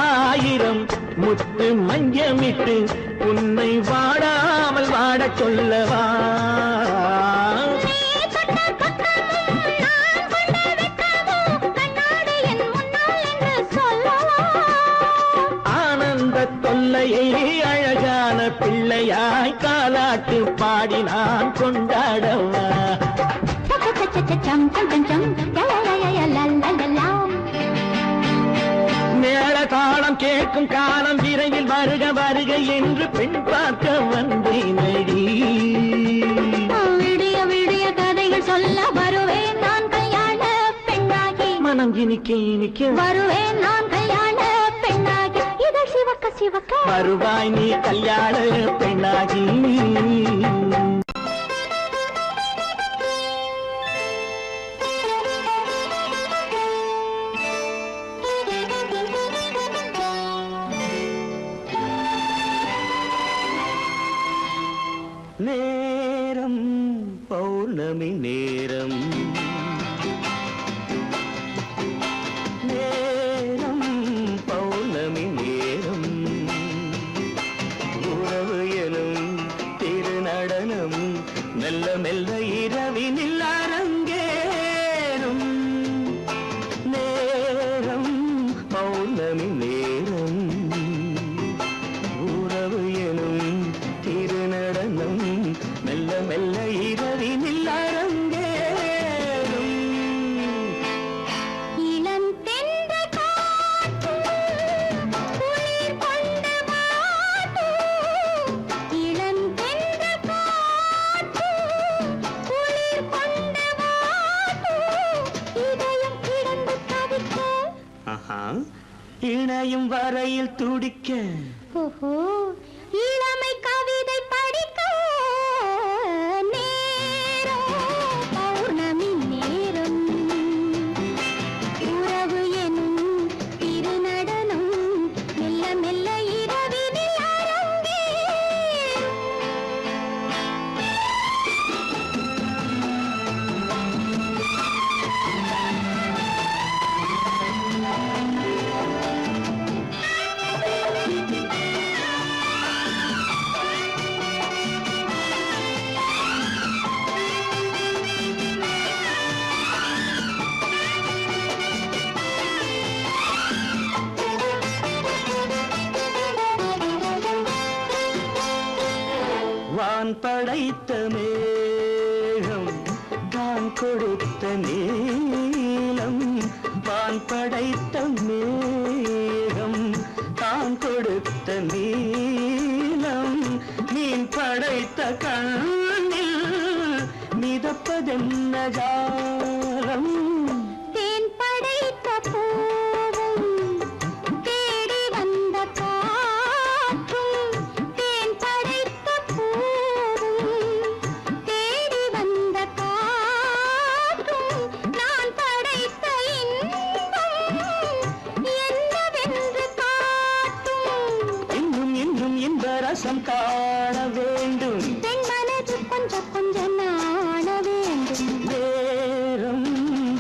ஆயிரம் முத்து மஞ்சமிட்டு உன்னை வாடாமல் வாடச் சொல்லவா தாலாட்டு பாடி நான் கொண்டாடவா சம் சம் சம் சம் லலலலலலலலலாம். மேள தாளம் கேட்கும் காலம் விரைவில் வருக வருக என்று பெண் பார்க்க வந்தேனடி. விடிய விடிய கதைகள் சொல்ல வருவேன் நான் கல்யாண பெண்ணாகி. மனம் இனிக்க இனிக்க வருவேன் நான் கல்யாண பெண்ணாகி. இதழ் சிவக்க சிவக்க வருவாய் நீ கல்யாண பெண்ணாகி. நேரம் பௌர்ணமி நேரம், நேரம் பௌர்ணமி நேரம், உறவு எனும் திருநடனம் மெல்ல மெல்ல இரவினில் அரங்கேறும். நேரம் பௌர்ணமி நேரம், உறவு எனும் திருநடனம் மெல்ல மெல்ல இரவினில் அரங்கேறும். இளம் தென்றல் காற்று குளிர் கொண்டு வாட்டும். இளம் தென்றல் காற்று குளிர் கொண்டு வாட்டும். இதயம் கிடந்து தவிக்க. ஆஹா, இணையும் வரையில் துடிக்க. ஓஹோ, இளமை கவிதை படிக்க. நேரம் பௌர்ணமி நேரம், உறவு எனும் திருநடனம் மெல்ல மெல்ல இரவினில் அரங்கேறும். வான் படைத்த மேகம் தான் கொடுத்த நீலம். வான் படைத்த மேகம் தான் கொடுத்த நீலம். மீன் படைத்த கண்ணில் மிதப்பதென்ன ஜாலம். தேன் படைத்த பூவும் தேடி வந்த காற்றும். தேன் படைத்த பூவும் தேடி வந்த காற்றும். நான் படைத்த இன்பம் என்னவென்று காட்டும். இன்னும் இன்னும் இந்த ரசம் காண வேண்டும். பெண் மனது கொஞ்சம் கொஞ்சம் நாண வேண்டும். நேரம்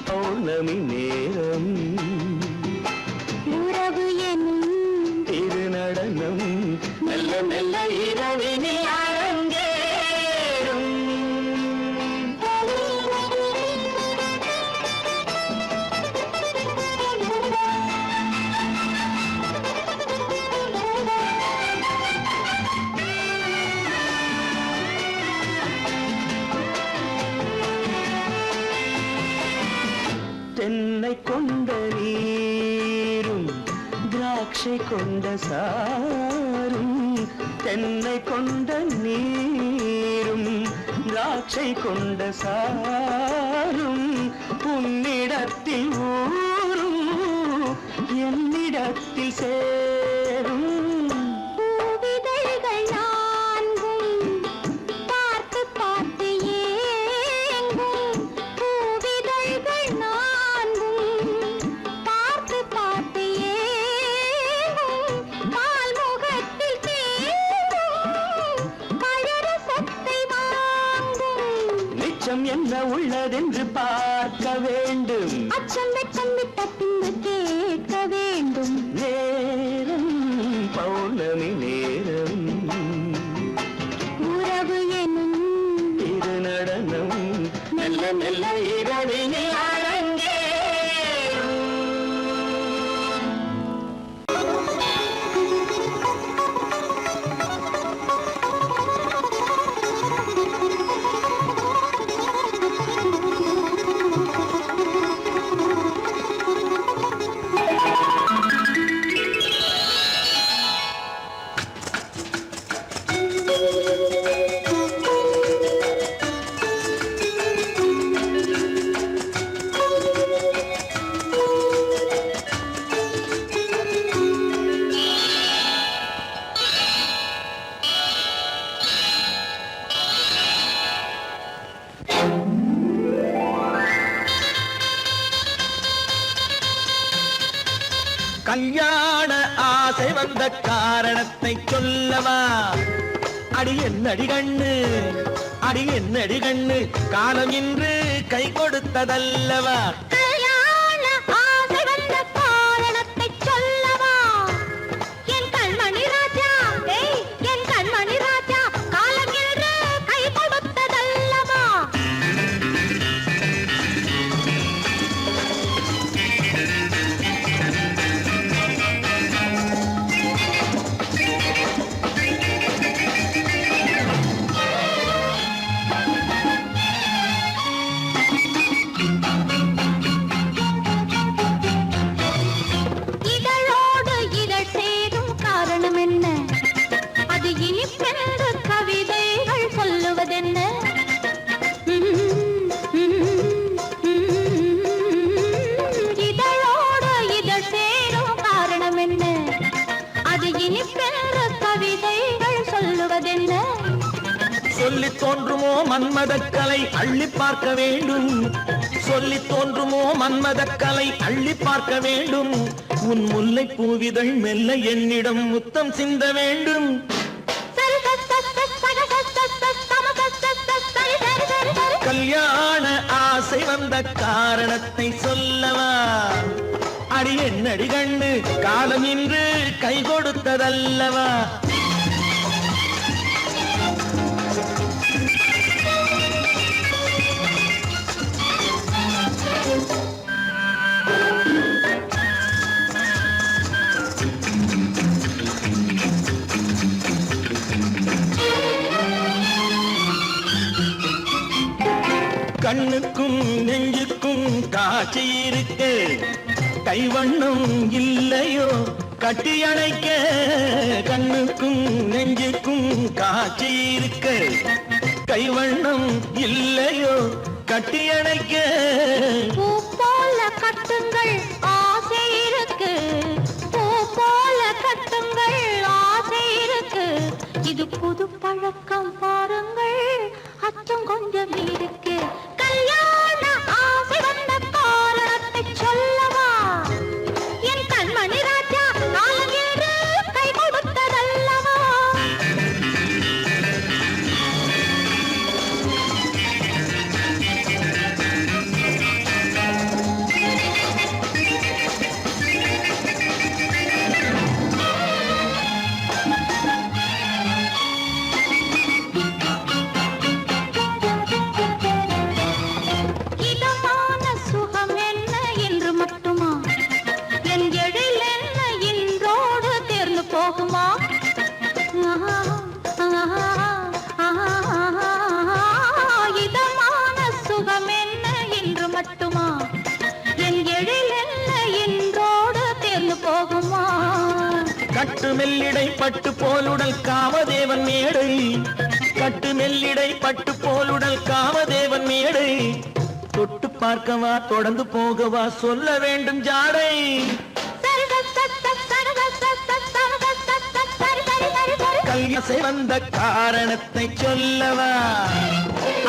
பௌர்ணமி நேரம், உறவு எனும் திருநடனம் மெல்ல மெல்ல இரவினில் அரங்கேறும். தென்னை கொண்ட நீரும் திராட்சை கொண்ட சாரும். தென்னை கொண்ட நீரும் திராட்சை கொண்ட சாரும். உன்னிடத்தில் ஊரும் என்னிடத்தில் சேரும். பூவிதழ்கள் நான்கும் பார்த்து பார்த்து ஏங்கும். பூவிதழ்கள் நான்கும் பார்த்து பார்த்து ஏங்கும். பால்முகத்தில் தேங்கும் பழரசத்தை வாங்கும். நிச்சம் என்ன உள்ளதென்று பார்க்க வேண்டும். அச்சம் வெச்சம் விட்ட பின்பு கேட்க வேண்டும். நேரம் பௌர்ணமி நேரம், உறவு எனும் திருநடனம் மெல்ல மெல்ல இரவினில் அரங்கேறும். கல்யாண ஆசை வந்த காரணத்தை சொல்லவா? அடி என்னடி கண்ணு, அடி என்னடி கண்ணு, காலம் இன்று கை கொடுத்ததல்லவா? கல்யாண ஆசை வந்த காரணத்தை சொல்லவா? என் கண்மணி ராஜா, என் கண்மணி ராஜா, காலம் என்று கை கொடுத்ததல்லவா? இதழோடு இதழ் சேரும் காரணம் என்ன? அது இனிப்பென்று கவிதைகள் சொல்லுவதென்ன? இதழோடு இதழ் சேரும் காரணம் என்ன? அது இனிப்பென்று கவிதைகள் சொல்லுவதென்ன? சொல்லி தோன்றுமோ மன்மதக்கலை அள்ளி பார்க்க வேண்டும், சொல்லி தோன்றுமோ மன்மதக்கலை அள்ளி பார்க்க வேண்டும். உன் முல்லை பூவிதழ் மெல்ல என்னிடம் முத்தம் சிந்த வேண்டும். கல்யாண ஆசை வந்த காரணத்தை சொல்லவா? அடி என்னடி கண்ணு, காலம் இன்று கை கொடுத்ததல்லவா? கண்ணுக்கும் நெஞ்சுக்கும் காட்சி இருக்கு, கைவண்ணம் இல்லையோ கட்டி அணைக்க? கண்ணுக்கும் நெஞ்சுக்கும் காட்சி இருக்கு, கைவண்ணம் இல்லையோ கட்டி அணைக்க? பூ போல கட்டுங்கள் ஆசை இருக்கு, பூ போல கட்டுங்கள் ஆசை இருக்கு. இது புது பழக்கம் பாருங்கள், அச்சம் கொஞ்சம் இருக்கு. கல்யாண ஆசை வந்த காரணத்தை சொல்லவா? என் கண்மணி ராஜா, காலம் என்று கை கொடுத்ததல்லவா? இதமான சுகம் என்ன என்று மட்டுமா? என் எழில் என்ன இன்றோடு தேர்ந்து போகுமா? இதமான சுகம் என்ன என்று மட்டுமா? என் எழில் என்ன இன்றோடு தேர்ந்து போகுமா? கட்டு மெல்லிடை பட்டு போலுடல் காமதேவன் மேடை, கட்டு மெல்லிடை பட்டு போலுடல் காமதேவன் மேடை. தொட்டு பார்க்கவா தொடர்ந்து போகவா சொல்ல வேண்டும் ஜாடை? கல்யாசை வந்த காரணத்தை சொல்லவா?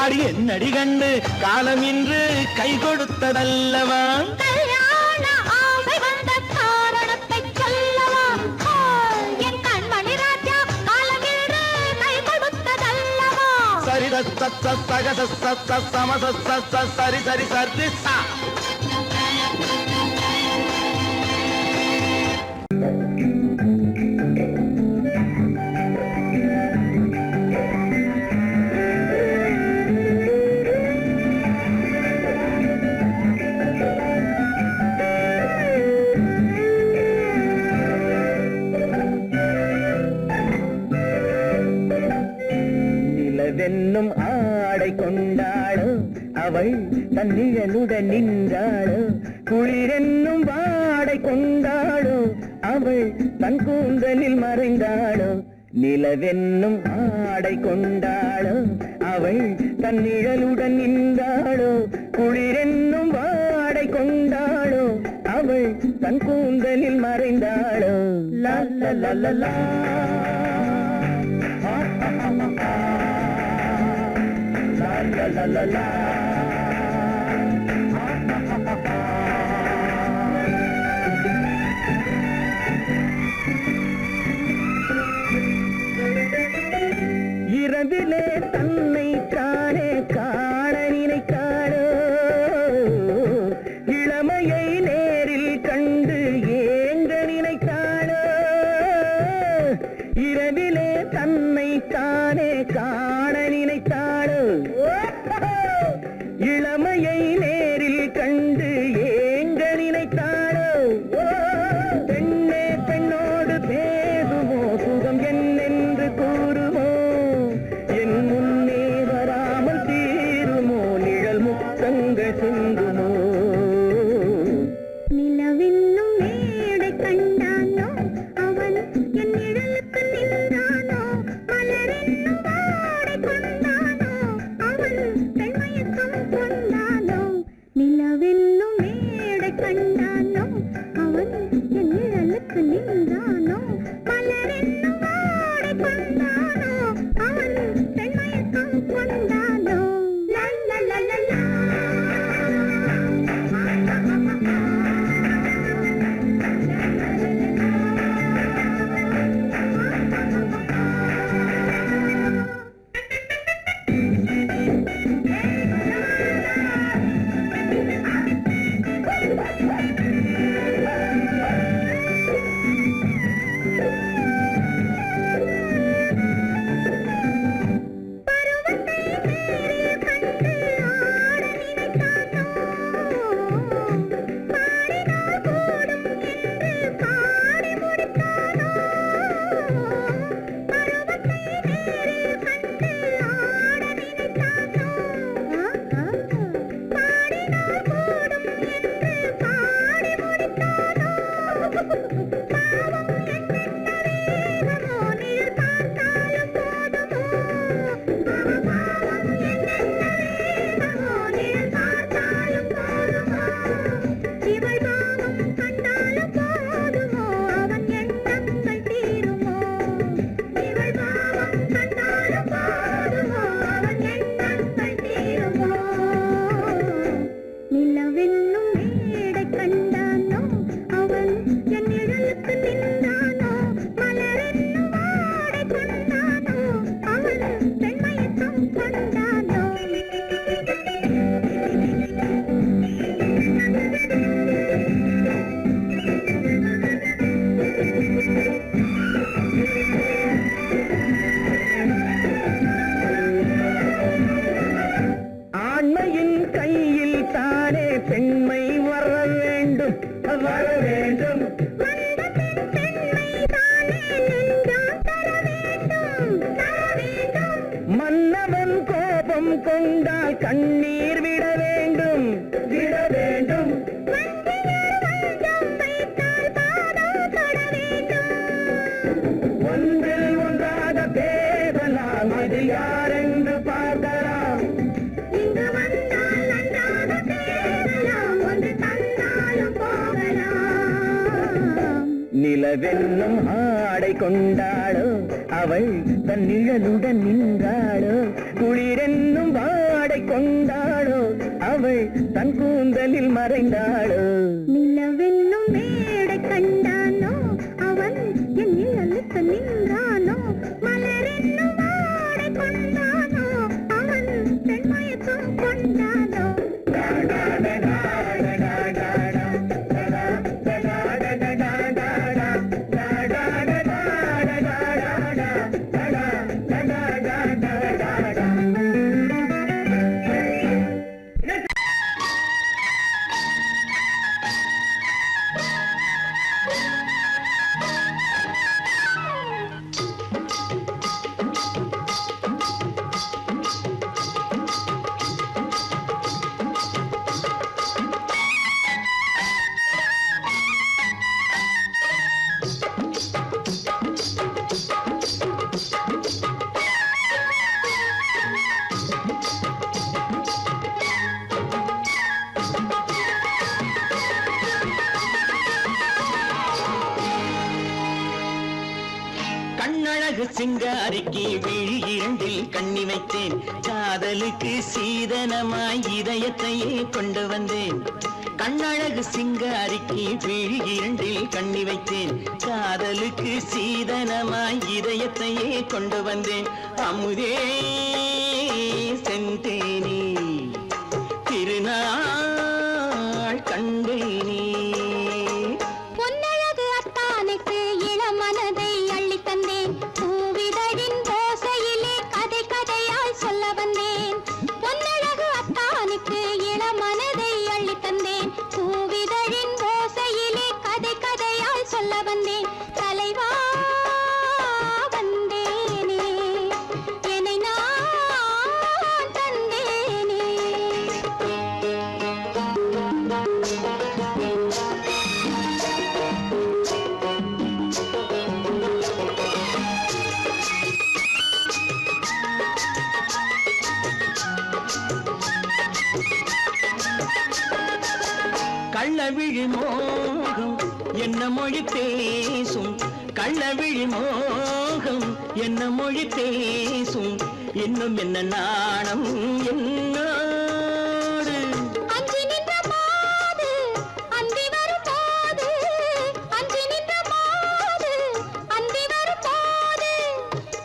அடி என்னடி கண்டு, காலம் இன்று கை கொடுத்ததல்லவா? கல்யாண ஆசை வந்த காரணத்தை சொல்லவா? என் கண்மணி ராஜா, காலம் என்று கை கொடுத்ததல்லவா? சரி சக சம சரி சரி சரி சா. நிலவென்னும் ஆடை கொண்டாளோ அவள் தன்னிழலுடன் நின்றாளோ, குளிரென்னும் வாடை கொண்டாளோ அவள் தன் கூந்தலில் மறைந்தாளோ. நிலவென்னும் ஆடை கொண்டாளோ அவள் தன் நிழலுடன் நின்றாளோ, குளிரென்னும் வாடை கொண்டாளோ அவள் தன் கூந்தலில் மறைந்தாளோ. லா லா லா லா லா. La la la la. இரவிலே தன்னை தானே காண நினைத்தாளோ இளமையை நேரில் கண்டு ஏங்க நினைத்தாளோ இரவிலே தன்னை தானே காண நினைத்தாளோ இளமையை நேரில் கண்டு ஏங்க நினைத்தாளோ பெண்ணே பெண்ணோடு பேசுமோ சுகம் என்னென்று கூறுமோ என் முன்னே வராமல் தீருமோ நிழல் முத்தங்கள் சிந்துமோ நிலவென்னும் மேடை கண்டானோ அவன் என் நிழலுக்கு நின்றானோ மலரென்னும் வாடை கொண்டானோ அவன் பெண்மயக்கம் கொண்டானோ நிலவென்னும் மேடை கண்டானோ அவன் என் நிழலுக்கு நின்றானோ மலரென்னும் வாடை கொண்டானோ அவன் பெண்மயக்கம் கொண்டானோ லா லா லா லா லா. நிலவென்னும் மேடை கண்டானோ அவன் என் நிழலுக்கு நின்றானோ மலரென்னும் வாடை கொண்டானோ அவன் பெண்மயக்கம் கொண்டானோ ஆண்மையின் கையில் தானே பெண்மை வர வேண்டும் வர வேண்டும் மன்னவன் கோபம் கொண்டால் கண்ணீர் விட வேண்டும் விட வேண்டும் ஒன்றில் ஒன்றாக பேசலாம் அது யாரென்று பார்க்கலாம் இங்கு வந்தால் நன்றாக பேசலாம் ஒன்று தந்தாலும் போகலாம் நிலவென்னும் ஆடை கொண்டாளோ அவள் தன் நிழலுடன் நின்றாளோ குளிரென்னும் வாடை கொண்டாளோ அவள் தன் கூந்தலில் மறைந்தாளோ நிலவென்னும் மேடை கண்டானோ அவன் என் நிழலுக்கு நின்றானோ மலரென்னும் வாடை கொண்டானோ அவன் பெண்மயக்கம் கொண்டானோ கண்ணழகு சிங்காரிக்கு விழி இரண்டில் கண்ணி வைத்தேன் காதலுக்கு சீதனமாய் இதயத்தையே கொண்டு வந்தேன் கண்ணழகு சிங்காரிக்கு விழி இரண்டில் கண்ணி வைத்தேன் காதலுக்கு சீதனமாய் இதயத்தையே கொண்டு வந்தேன் அமுதே செந்தேனே திருநாள் கண்டேனே பொன்னழகு அத்தானுக்கு இளமனதை அள்ளி தந்தேன் பூவிதழின் ஓசையிலே கதை கதையாய் சொல்ல வந்தேன் பொன்னழகு அத்தானுக்கு இளமனதை அள்ளி தந்தேன் பூவிதழின் ஓசையிலே கதை கதையாய் சொல்ல வந்தேன் தலைவா வந்தேனே என்னை நான் தந்தேனே கள்ளவிழி மோகம் என்ன மொழி பேசும் கள்ளவிழி மோகம் என்ன மொழி பேசும் இன்னும் என்ன நாணம் என்னோடு அஞ்சி நின்ற மாது அந்தி வரும் போது அஞ்சி நின்ற மாது அந்தி வரும் போது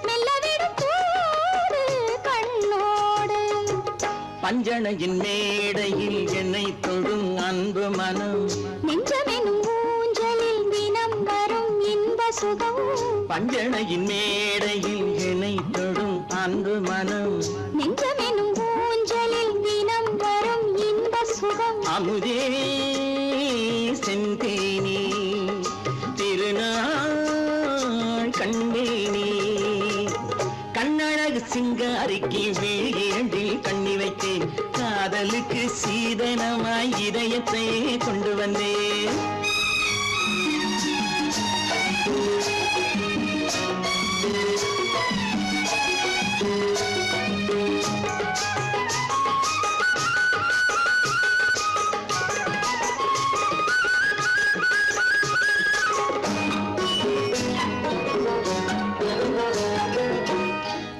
மெல்ல விடும் போது கண்ணோடு பஞ்சணையின் மேடையில் என்னை தொடும் அன்பு மனம் நெஞ்சமெனும் ஊஞ்சலில் தினம் வரும் இன்ப சுகம் பஞ்சணையின் மேடையில் என்னை தொடும் அன்பு மனம் நெஞ்சமெனும் ஊஞ்சலில் தினம் வரும் இன்ப சுகம் அமுதே செந்தேனே திருநாள் கண்டேனே கண்ணழகு சிங்காரிக்கு விழி இரண்டில் கண்ணி வைத்தேன் காதலுக்கு சீதனமாய் இதயத்தை கொண்டு வந்தேன்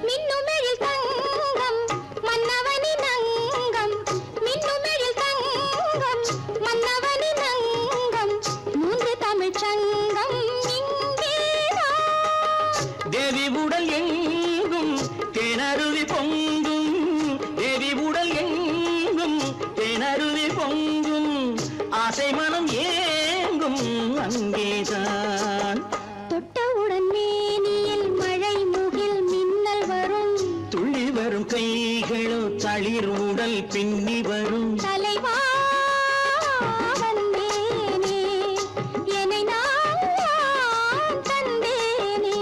மின்னுமெழில் தங்கம் மன்னவனின் அங்கம் மின்னுமெழில் தங்கம் மன்னவனின் அங்கம் மூன்று தமிழ்ச் சங்கம் இங்கேதான் தேவி உடல் எங்கும் தேனருவி பொங்கும் தேவி உடல் எங்கும் தேனருவி பொங்கும் ஆசை மனம் ஏங்கும் அங்கேதான் தொட்டவுடன் மேனியில் மழை முகில் மின்னல் வரும் துள்ளி வரும் கைகளோ தளிர் உடல் பின்னி வரும் தலைவா வந்தேனே என்னை நான் தந்தேனே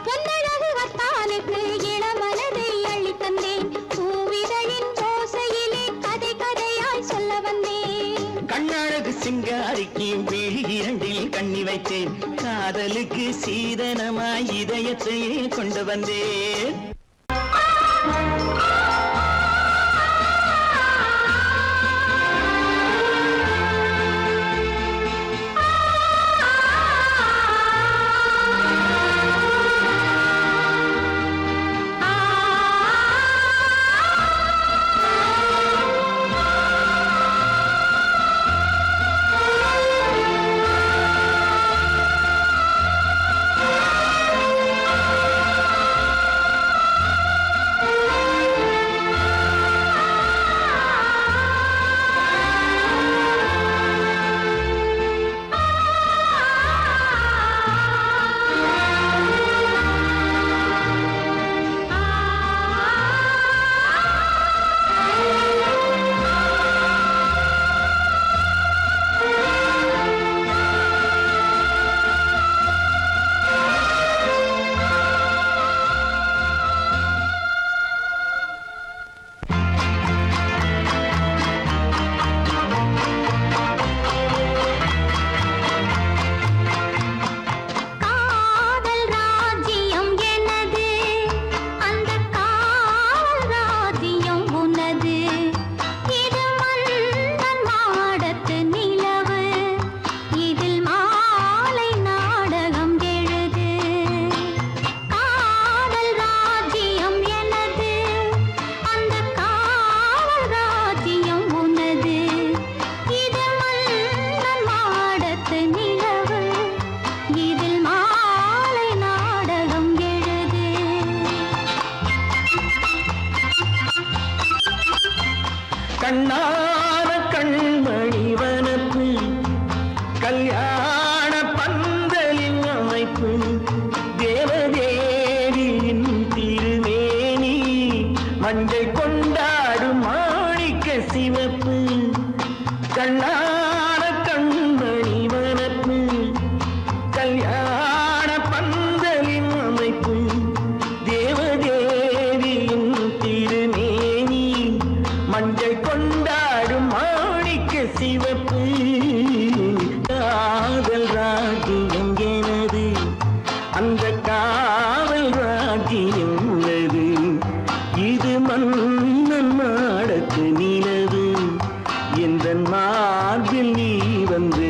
பொன்னழகு வத்தானுக்கு இளமனதை அள்ளி தந்தேன் பூவிதழின் ஓசையிலே கதை கதையாய் சொல்ல வந்தேன் கண்ணழகு சிங்காரிக்கு விழி இரண்டில் கண்ணி வைத்தேன் காதலுக்கு சீதனமாய் இதயத்தையே கொண்டு வந்தேன் கண்ணான கண்மணி வனப்பு கல்யாண பந்தலின் அமைப்பு தேவதேவியின் திருமேனி மஞ்சள் கொண்டாடும் மாணிக்க சிவப்பு கண்ணான கண்மணி வனப்பு கல்யாண பந்தலின் அமைப்பு தேவதேவியின் திருமேனி மஞ்சள் கொண்டாடும் மாணிக்க சிவப்பு காதல் ராஜ்யம் எனது அந்த காவல் ராஜ்யம் உள்ளது இது மன்னன் மாடத்து நிலவு எந்த மார்பில் நீ வந்து